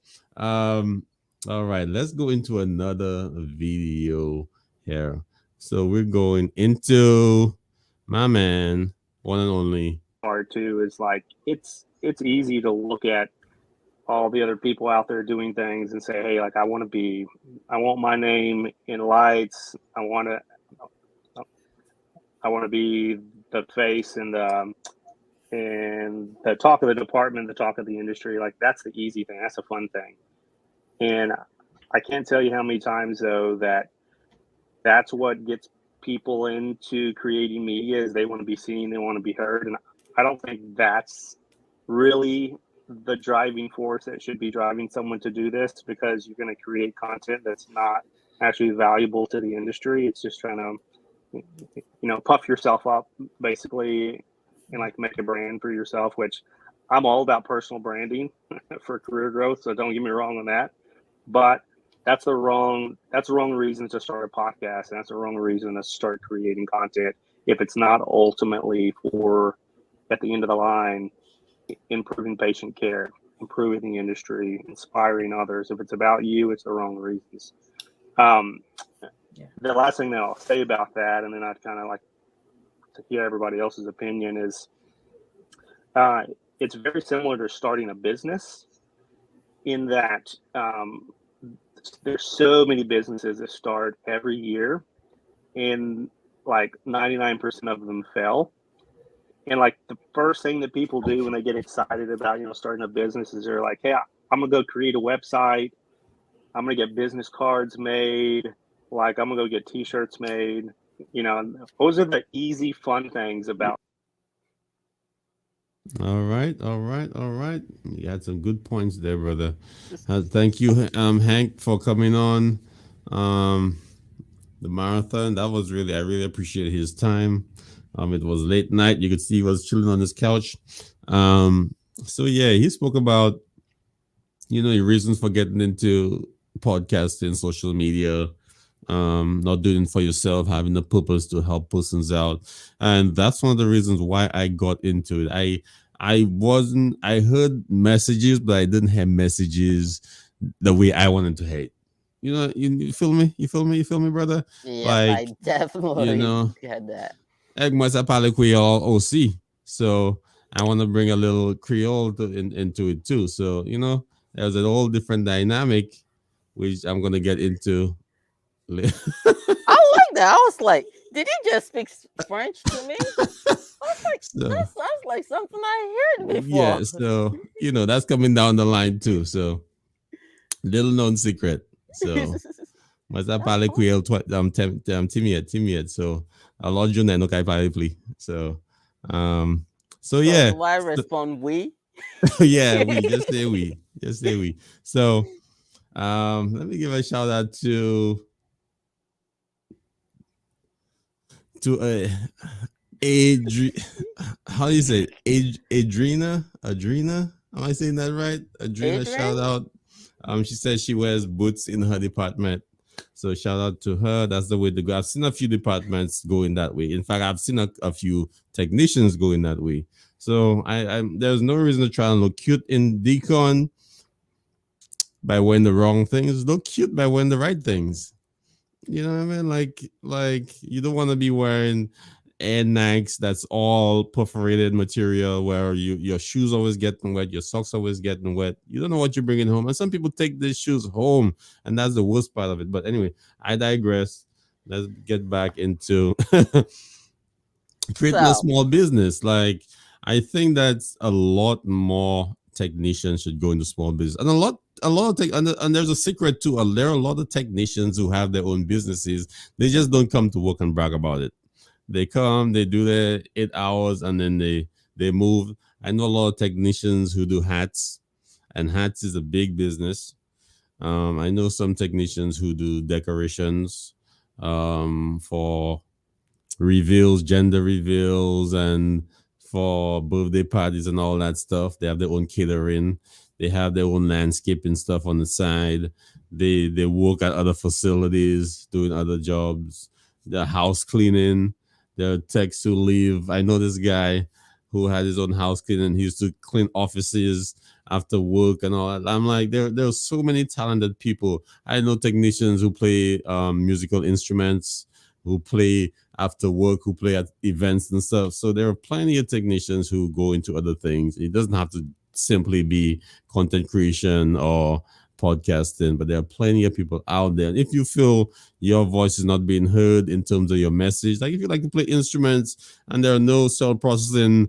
all right, let's go into another video here. So we're going into my man, one and only. Part too is like it's easy to look at all the other people out there doing things and say, hey, like I want my name in lights. I want to be the face and the talk of the department, the talk of the industry. Like that's the easy thing. That's a fun thing. And I can't tell you how many times though that's what gets people into creating media is they want to be seen, they want to be heard. And I don't think that's really the driving force that should be driving someone to do this, because you're going to create content that's not actually valuable to the industry. It's just trying to, puff yourself up basically and like make a brand for yourself, which I'm all about personal branding for career growth. So don't get me wrong on that, but that's the wrong reason to start a podcast. And that's the wrong reason to start creating content if it's not ultimately for, at the end of the line, improving patient care, improving the industry, inspiring others. If it's about you, it's the wrong reasons. The last thing that I'll say about that, and then I'd kind of like to hear everybody else's opinion, is it's very similar to starting a business in that there's so many businesses that start every year and like 99% of them fail. And like the first thing that people do when they get excited about, starting a business is they're like, hey, I'm going to go create a website. I'm going to get business cards made. Like I'm going to go get t-shirts made. Those are the easy, fun things about. All right, all right, all right. You had some good points there, brother. Thank you, Hank, for coming on the marathon. That was I really appreciate his time. It was late night. You could see he was chilling on his couch. So yeah, he spoke about the reasons for getting into podcasting, social media, not doing it for yourself, having a purpose to help persons out. And that's one of the reasons why I got into it. I heard messages, but I didn't have messages the way I wanted to hate. You feel me? You feel me, brother? Yep, I Like, you definitely know, get that. egg moi ça parle Creole aussi. So I want to bring a little Creole into it too. So, there's a whole different dynamic, which I'm gonna get into. I like that. I was like, did he just speak French to me? I was like, So that sounds like something I heard yeah, before. so that's coming down the line too. So little known secret. So mas ça That's parle awesome. Creole timide. So a lot of no kai parle pli. Um so So yeah. do I respond we? Yeah, we just say we. Just say we. So let me give a shout out to how do you say it? Adrena? Am I saying that right? Adrena, shout Adrian? out. She says she wears boots in her department. So shout out to her. That's the way to go. I've seen a few departments going that way. In fact, I've seen a few technicians going that way. So there's no reason to try and look cute in decon by wearing the wrong things. Look cute by wearing the right things. You know what I mean? Like you don't want to be wearing Air Nikes that's all perforated material where your shoes always getting wet, your socks always getting wet. You don't know what you're bringing home, and some people take these shoes home, and that's the worst part of it. But anyway, I digress. Let's get back into creating a So, small business. Like I think that's a lot more technicians should go into small business, and a lot of tech, and there's a secret too. There are a lot of technicians who have their own businesses. They just don't come to work and brag about it. They come, they do their 8 hours, and then they move. I know a lot of technicians who do hats, and hats is a big business. I know some technicians who do decorations for reveals, gender reveals, and for birthday parties and all that stuff. They have their own catering. They have their own landscaping stuff on the side. They work at other facilities doing other jobs. The house cleaning. There are techs who leave. I know this guy who had his own house cleaning. He used to clean offices after work and all that. I'm like, there are so many talented people. I know technicians who play musical instruments, who play after work, who play at events and stuff. So there are plenty of technicians who go into other things. It doesn't have to simply be content creation or podcasting, but there are plenty of people out there. If you feel your voice is not being heard in terms of your message, like if you like to play instruments and there are no cell processing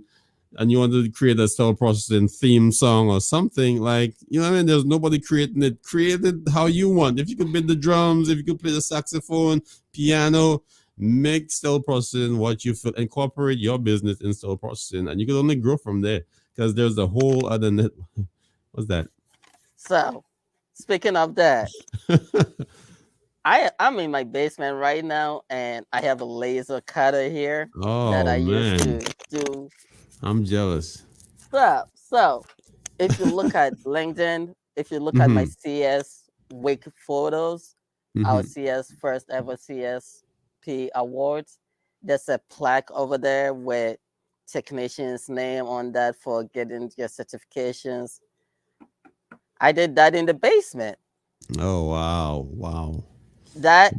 and you want to create a cell processing theme song or something, like, you know what I mean? There's nobody creating it. Create it how you want. If you could play the drums, if you could play the saxophone, piano, make cell processing what you feel, incorporate your business in cell processing, and you can only grow from there because there's a whole other net. What's that? so speaking of that, I'm in my basement right now, and I have a laser cutter here that Oh I use man, to do I'm jealous. stuff. So, if you look at LinkedIn, if you look at my Mm-hmm. CS week photos, our Mm-hmm. CS first ever CSP awards, there's a plaque over there with technician's name on that for getting your certifications. I did that in the basement. Oh wow. That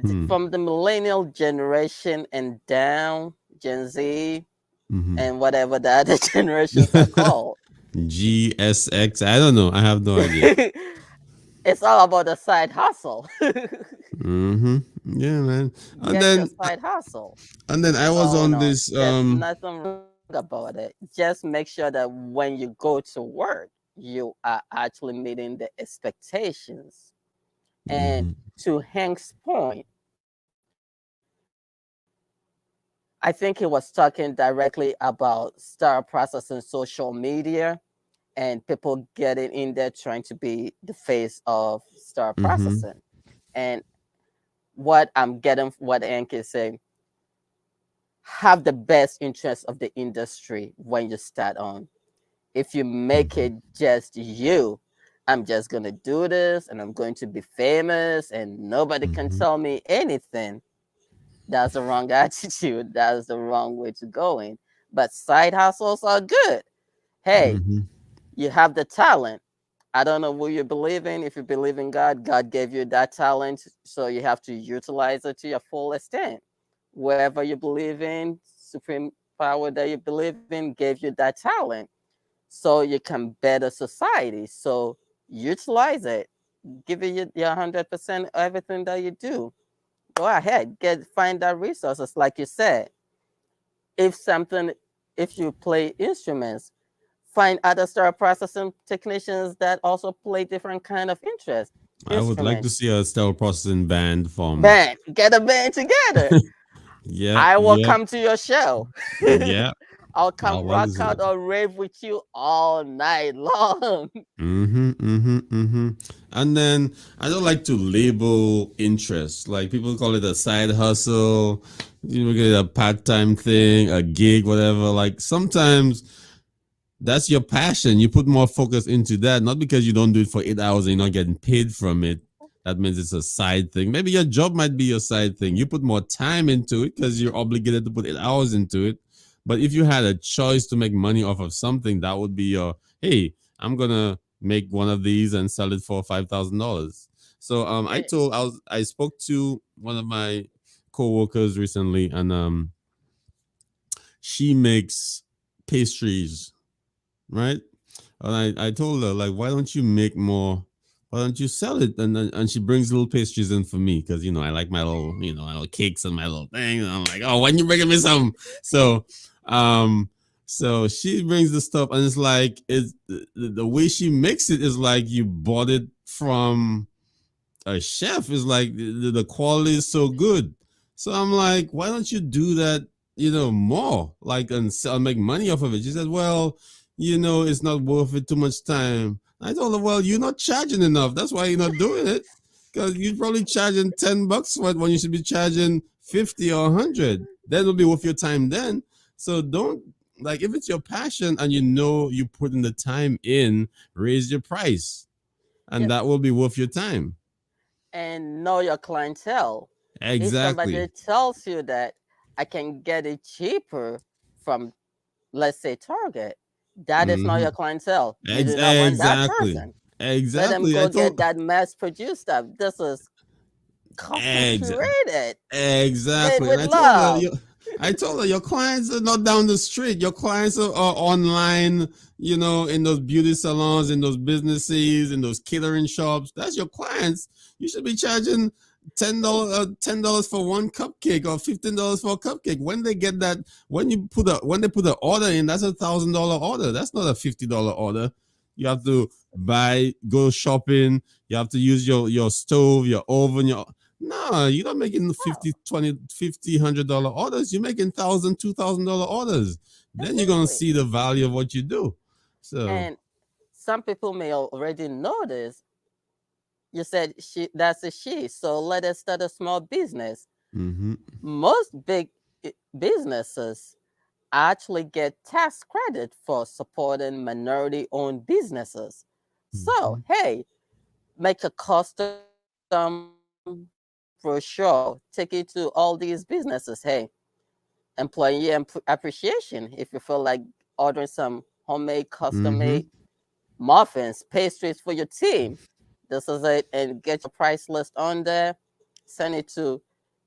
Hmm. from the millennial generation and down, Gen Z, Mm-hmm. and whatever the other generations are called. GSX. I don't know. I have no idea. It's all about the side hustle. Mm-hmm. Yeah, man. And Get your then side hustle. I was Oh on no, this there's nothing wrong about it. Just make sure that when you go to work, you are actually meeting the expectations. And mhm. to Hank's point, I think he was talking directly about star processing social media and people getting in there trying to be the face of star Mhm. processing. And what I'm getting, what Hank is saying, have the best interest of the industry when you start on. If you make Mhm. it just you, I'm just going to do this and I'm going to be famous and nobody can Mm-hmm. tell me anything. That's the wrong attitude. That's the wrong way to go in. But side hustles are good. Hey, Mm-hmm. you have the talent. I don't know what you believe in. If you believe in God, God gave you that talent. So you have to utilize it to your full extent. Wherever you believe in, supreme power that you believe in gave you that talent. So you can better society. So utilize it. Give it your 100% everything that you do. Go ahead, find that resources. Like you said, if something, if you play instruments, find other sterile processing technicians that also play different kind of interest I would like to instruments. see a sterile processing band formed. Band, get a band together. Yeah, I will yeah, come to your show. yeah. I'll I come would like to rock see out that. or rave with you all night long. Mm-hmm, mm-hmm, mm-hmm. And then I don't like to label interest. Like people call it a side hustle, get a part-time thing, a gig, whatever. Like sometimes that's your passion. You put more focus into that, not because you don't do it for 8 hours and you're not getting paid from it. That means it's a side thing. Maybe your job might be your side thing. You put more time into it because you're obligated to put 8 hours into it. But if you had a choice to make money off of something, that would be your, hey, I'm gonna make one of these and sell it for $5,000. So Eh, I spoke to one of my coworkers recently, and she makes pastries, right? And I told her, like, why don't you make more? Why don't you sell it? And she brings little pastries in for me because I like my little my little cakes and my little thing. And I'm like, oh, when you bringing me some? So um so she brings the stuff, and it's like it's the way she makes it is like you bought it from a chef. Is like the quality is so good. So I'm like, why don't you do that, more, like, and sell, make money off of it? She said, well, it's not worth it, too much time. I told her, well, you're not charging enough. That's why you're not doing it. Because you're probably charging $10 for it when you should be charging 50 or 100. That will be worth your time then. So don't, like, if it's your passion and you put in the time in, raise your price, and yeah, that will be worth your time. and know your clientele. If somebody Exactly. tells you that I can get it cheaper from, let's say, Target, that is not Mm-hmm. your clientele. You do not want that Exactly. person. Let them Exactly. I go get told that mass produced stuff. This is custom exa- curated, made exactly. And with love. I told her your clients are not down the street. Your clients are online, in those beauty salons, in those businesses, in those catering shops. That's your clients. You should be charging $10 for one cupcake or $15 for a cupcake. When they get that, when they put the order in, that's $1,000 order. That's not a $50 order. You have to go shopping. You have to use your stove, your oven, no, you're not making Oh, 50, 20, 50, $100 orders. You're making $1,000, $2,000 orders. Then you're gonna exactly. see the value of what you do. So, And some people may already know this. You said she, that's a she. So let us start a small business. mm-hmm, Most big businesses actually get tax credit for supporting minority owned businesses. mm-hmm, So, hey, make a custom brochure, take it to all these businesses. Hey, employee appreciation. If you feel like ordering some homemade, custom mm-hmm, made muffins, pastries for your team, this is it, and get your price list on there. Send it to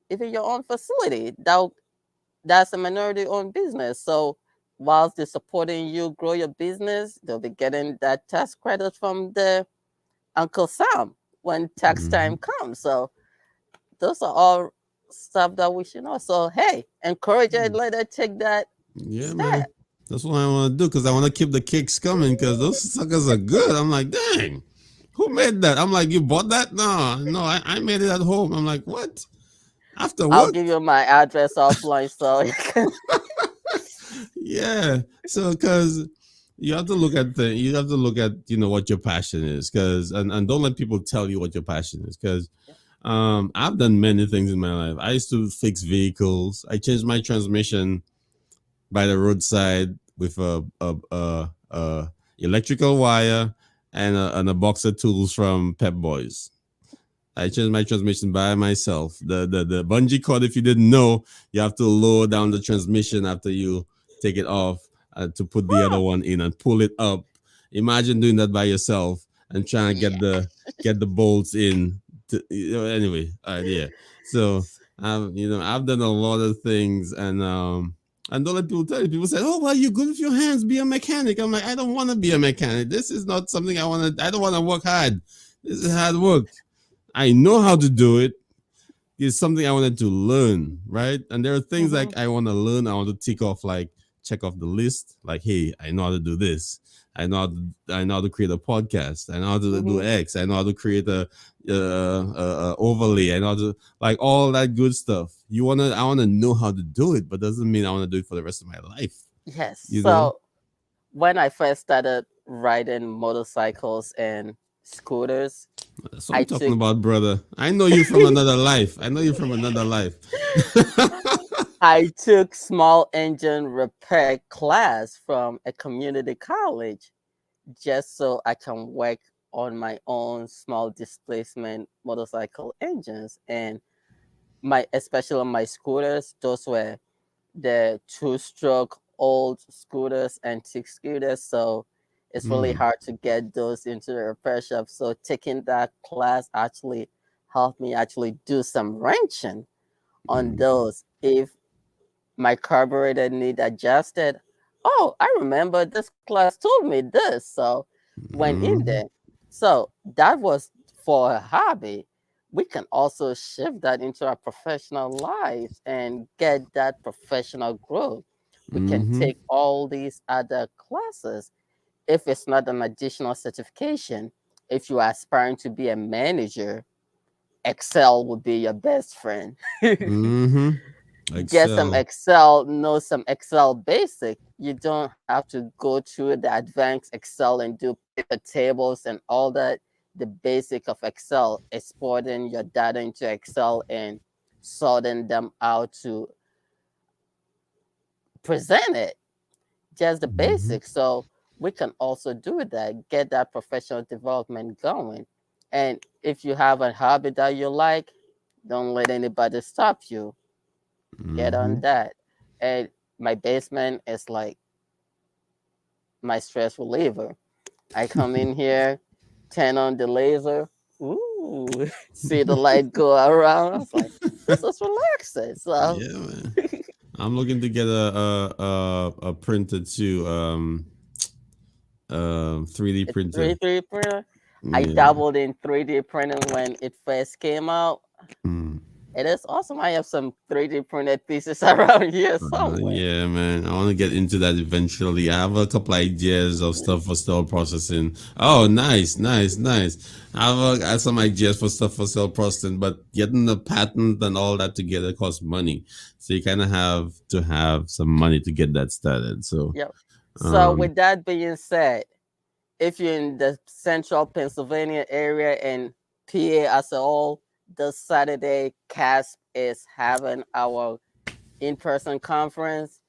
even your own facility. That's a minority owned business. So whilst they're supporting you grow your business, they'll be getting that tax credit from the Uncle Sam when tax mm-hmm. time comes. So those are all stuff that we should know. So hey, encourage her, let her take that Yeah, man. step. That's what I want to do because I want to keep the kicks coming because those suckers are good. I'm like, dang, who made that? I'm like, you bought that? No, no, I made it at home. I'm like, what? After I'll work? give you my address offline so you can. Yeah. So because you have to look at what your passion is, because and don't let people tell you what your passion is, because I've done many things in my life. I used to fix vehicles. I changed my transmission by the roadside with a electrical wire and a box of tools from Pep Boys. I changed my transmission by myself. The bungee cord, if you didn't know, you have to lower down the transmission after you take it off to put the other one in and pull it up. Imagine doing that by yourself and trying to Yeah. get the bolts in. Anyway, yeah. So I've done a lot of things, and don't let people tell you. People say, "Oh, well, you're good with your hands. Be a mechanic." I'm like, I don't want to be a mechanic. This is not something I want to. I don't want to work hard. This is hard work. I know how to do it. It's something I wanted to learn, right? And there are things like I want to learn. I want to check off the list. Like, hey, I know how to do this. I know how to create a podcast. I know how to do X. I know how to create a overlay. I know how to like all that good stuff. I wanna know how to do it, but doesn't mean I want to do it for the rest of my life. Yes. You know? So when I first started riding motorcycles and scooters, That's what I I'm talking took about, brother. I know you from another life. I know you from another life. I took small engine repair class from a community college just so I can work on my own small displacement motorcycle engines. And my especially on my scooters, those were the two-stroke old scooters, antique scooters. So it's really Mm, hard to get those into the repair shop. So taking that class actually helped me actually do some wrenching on mm, those. If my carburetor need adjusted, oh, I remember this class told me this. So went in mm, there. So that was for a hobby. We can also shift that into our professional lives and get that professional growth. We can mm, take all these other classes. If it's not an additional certification, if you are aspiring to be a manager, Excel would be your best friend. mm. Get some Excel. Excel, know some Excel basic. You don't have to go through the advanced Excel and do pivot tables and all that. The basic of Excel, exporting your data into Excel and sorting them out to present it. Just the Mm-hmm. basics. So we can also do that, get that professional development going. And if you have a hobby that you like, don't let anybody stop you. Get Mm-hmm. on that. And my basement is like my stress reliever. I come in here, turn on the laser, ooh, see the light go around. I was like, this is relaxing. So Yeah, man. I'm looking to get a printer too. 3D a printer. 3D printer. I Yeah. dabbled in 3D printing when it first came out. Mm. It is awesome. I have some 3D printed pieces around here somewhere. Yeah, man. I want to get into that eventually. I have a couple ideas of stuff for cell processing. Oh, nice, nice, nice. I have some ideas for stuff for cell processing, but getting the patent and all that together costs money. So you kind of have to have some money to get that started. So, Yep. So um, with that being said, if you're in the central Pennsylvania area and PA as a whole, this Saturday, CASP is having our in-person conference.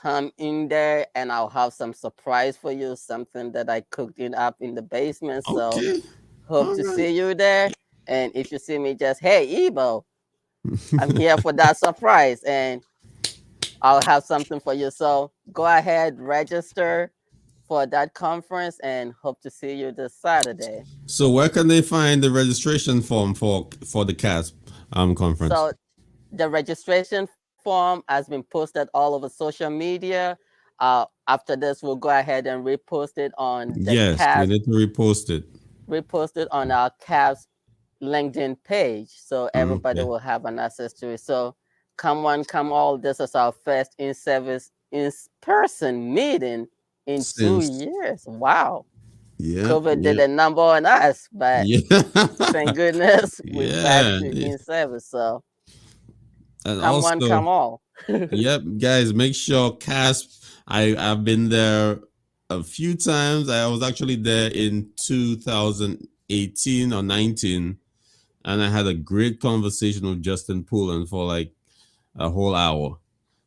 Come in there and I'll have some surprise for you, something that I cooked it up in the basement. So okay. hope All to right. see you there. And if you see me, just, hey, Ebo, I'm here for that surprise. And I'll have something for you. So go ahead, register for that conference and hope to see you this Saturday. So where can they find the registration form for the CASP conference? So the registration form has been posted all over social media. After this, we'll go ahead and repost it on the Yes, we CAS, need to repost it. repost it on our CAS LinkedIn page, so everybody Okay. will have an access to it. So come on, come all. This is our first in-service in-person meeting in two Since years. Wow. yep, COVID did yep, a number on us, but yeah, thank goodness we're back yeah, to yeah. in-service. So And come one, also, come all. yep, guys, make sure CASP. I've been there a few times. I was actually there in 2018 or 19, and I had a great conversation with Justin Pullen for like a whole hour.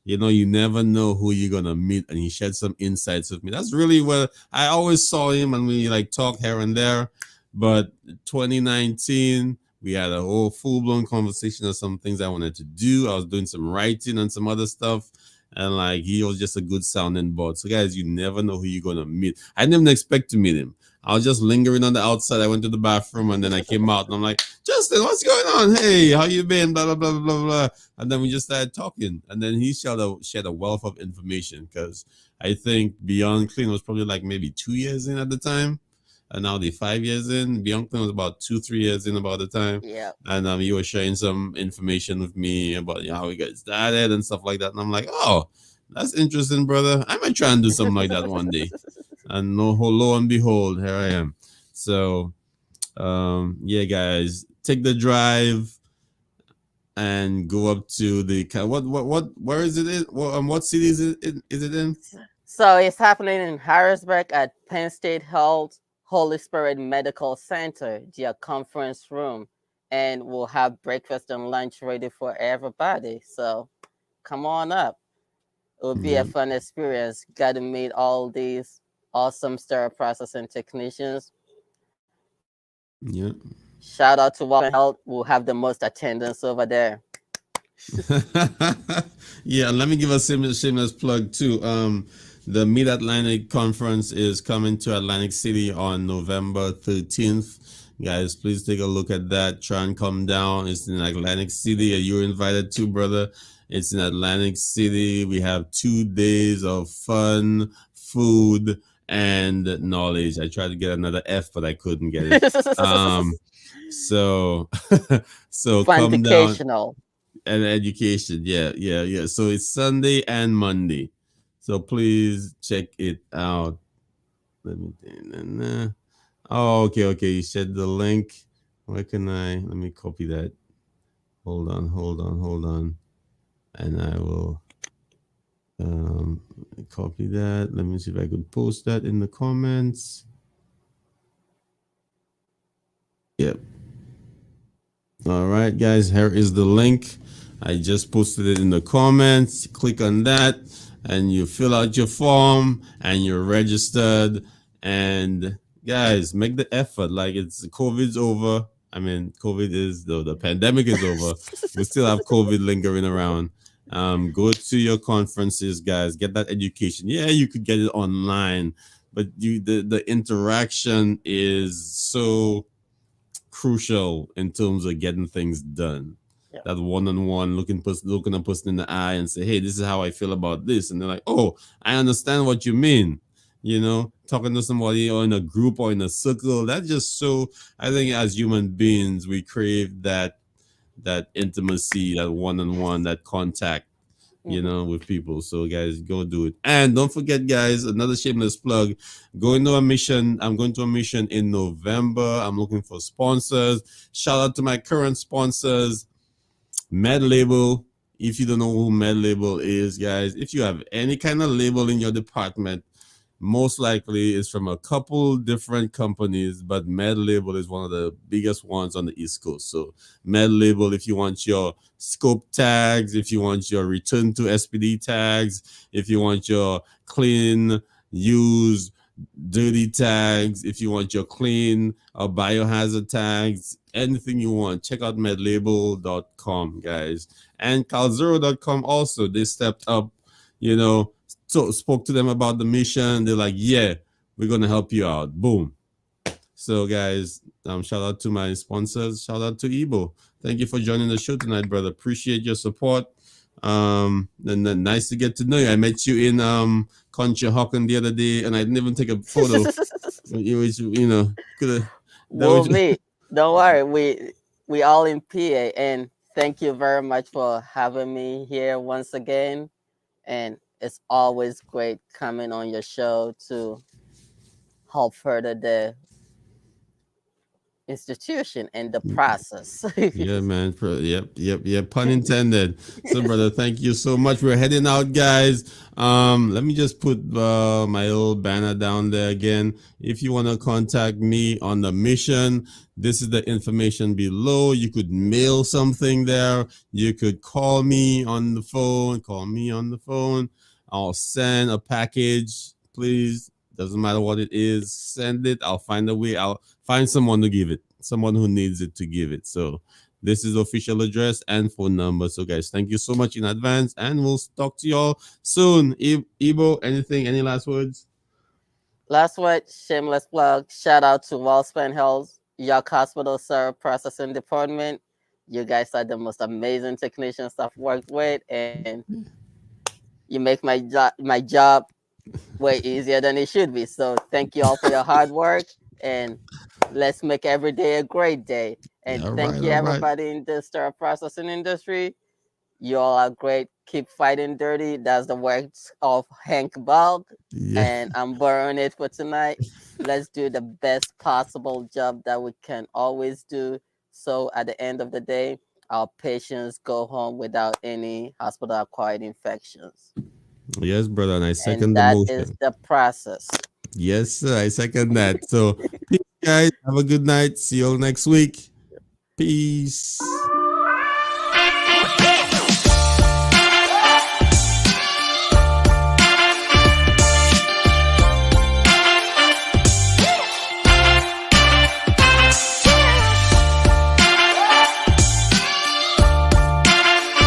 You never know who you're gonna meet, and he shared some insights with me. That's really what I always saw him, and we like talk here and there. But 2019, we had a whole full blown conversation of some things I wanted to do. I was doing some writing and some other stuff, and like he was just a good sounding board. So guys, you never know who you're gonna meet. I didn't even expect to meet him. I was just lingering on the outside. I went to the bathroom and then I came out and I'm like, Justin, what's going on? Hey, how you been? Blah blah blah blah blah blah. And then we just started talking. And then he shared a wealth of information because I think Beyond Clean was probably like maybe 2 years in at the time. And now they're 5 years in. Beyond Clean was about 2-3 years in about the time. Yeah. And he was sharing some information with me about how we got started and stuff like that. And I'm like, oh, that's interesting, brother. I might try and do something like that one day. And no, lo and behold, here I am. So, yeah, guys, take the drive and go up to the where is it in? What city is it in? So it's happening in Harrisburg at Penn State Health Holy Spirit Medical Center, their conference room, and we'll have breakfast and lunch ready for everybody. So come on up. It will be a Yeah. fun experience. Got to meet all these awesome sterile processing technicians. Yeah. Shout out to Walk Health. We'll have the most attendance over there. Yeah, let me give a shameless plug too. The Mid Atlantic Conference is coming to Atlantic City on November 13th. Guys, please take a look at that. Try and come down. It's in Atlantic City. You're invited too, brother. It's in Atlantic City. We have 2 days of fun, food, and knowledge. I tried to get another F, but I couldn't get it. So so come down. Fundicational. And education. Yeah, yeah, yeah. So it's Sunday and Monday. So please check it out. Let me. Oh, okay, okay. You said the link. Where can I? Let me copy that. Hold on, hold on, hold on, and I will copy that. Let me see if I could post that in the comments. Yep. All right, guys. Here is the link. I just posted it in the comments. Click on that and you fill out your form and you're registered. And guys, make the effort. Like it's COVID's over. I mean, COVID is the pandemic is over. We still have COVID lingering around. Go to your conferences, guys. Get that education. Yeah, you could get it online, but the interaction is so crucial in terms of getting things done. Yeah. That one-on-one looking a person in the eye and say, hey, this is how I feel about this. And they're like, oh, I understand what you mean. Talking to somebody or in a group or in a circle. That's just so, I think as human beings, we crave that intimacy, that one-on-one, that contact, with people. So guys, go do it. And don't forget, guys, another shameless plug. I'm going to a mission in November. I'm looking for sponsors. Shout out to my current sponsors, Med Label. If you don't know who Med Label is, guys, if you have any kind of label in your department, most likely it's from a couple different companies, but Med Label is one of the biggest ones on the East Coast. So Med Label, if you want your scope tags, if you want your return to SPD tags, if you want your clean, use, dirty tags, if you want your clean or biohazard tags, anything you want, check out medlabel.com, guys. And calzero.com also, they stepped up, so spoke to them about the mission. They're like, yeah, we're gonna help you out. Boom. So guys, shout out to my sponsors. Shout out to Ebo. Thank you for joining the show tonight, brother. Appreciate your support. And then nice to get to know you. I met you in Conshohocken the other day, and I didn't even take a photo. Could have. We'll meet. Don't worry. We all in PA, and thank you very much for having me here once again. And it's always great coming on your show to help further the institution and the process. Yeah, man. Yep. Pun intended. So, brother, thank you so much. We're heading out, guys. Let me just put my little banner down there again. If you want to contact me on the mission, this is the information below. You could mail something there. You could call me on the phone. Call me on the phone. I'll send a package. Please, doesn't matter what it is. Send it. I'll find a way. I'll find someone to give it, someone who needs it to give it. So this is official address and phone number. So guys, thank you so much in advance, and we'll talk to y'all soon. Ibo, anything, any last words? Last word, shameless plug. Shout out to Wellspring Health, York Hospital Sterile Processing Department. You guys are the most amazing technicians I've worked with, and you make my job way easier than it should be. So thank you all for your hard work, and let's make every day a great day. And All right, thank you all right. everybody in the sterile processing industry. You all are great. Keep fighting dirty. That's the words of Hank Bald. Yeah, And I'm borrowing it for tonight. Let's do the best possible job that we can always do. So at the end of the day, our patients go home without any hospital acquired infections. yes, brother, and I And second the that is motion. the process. Yes, sir, I second that. So, peace, guys. Have a good night. See you all next week. Peace.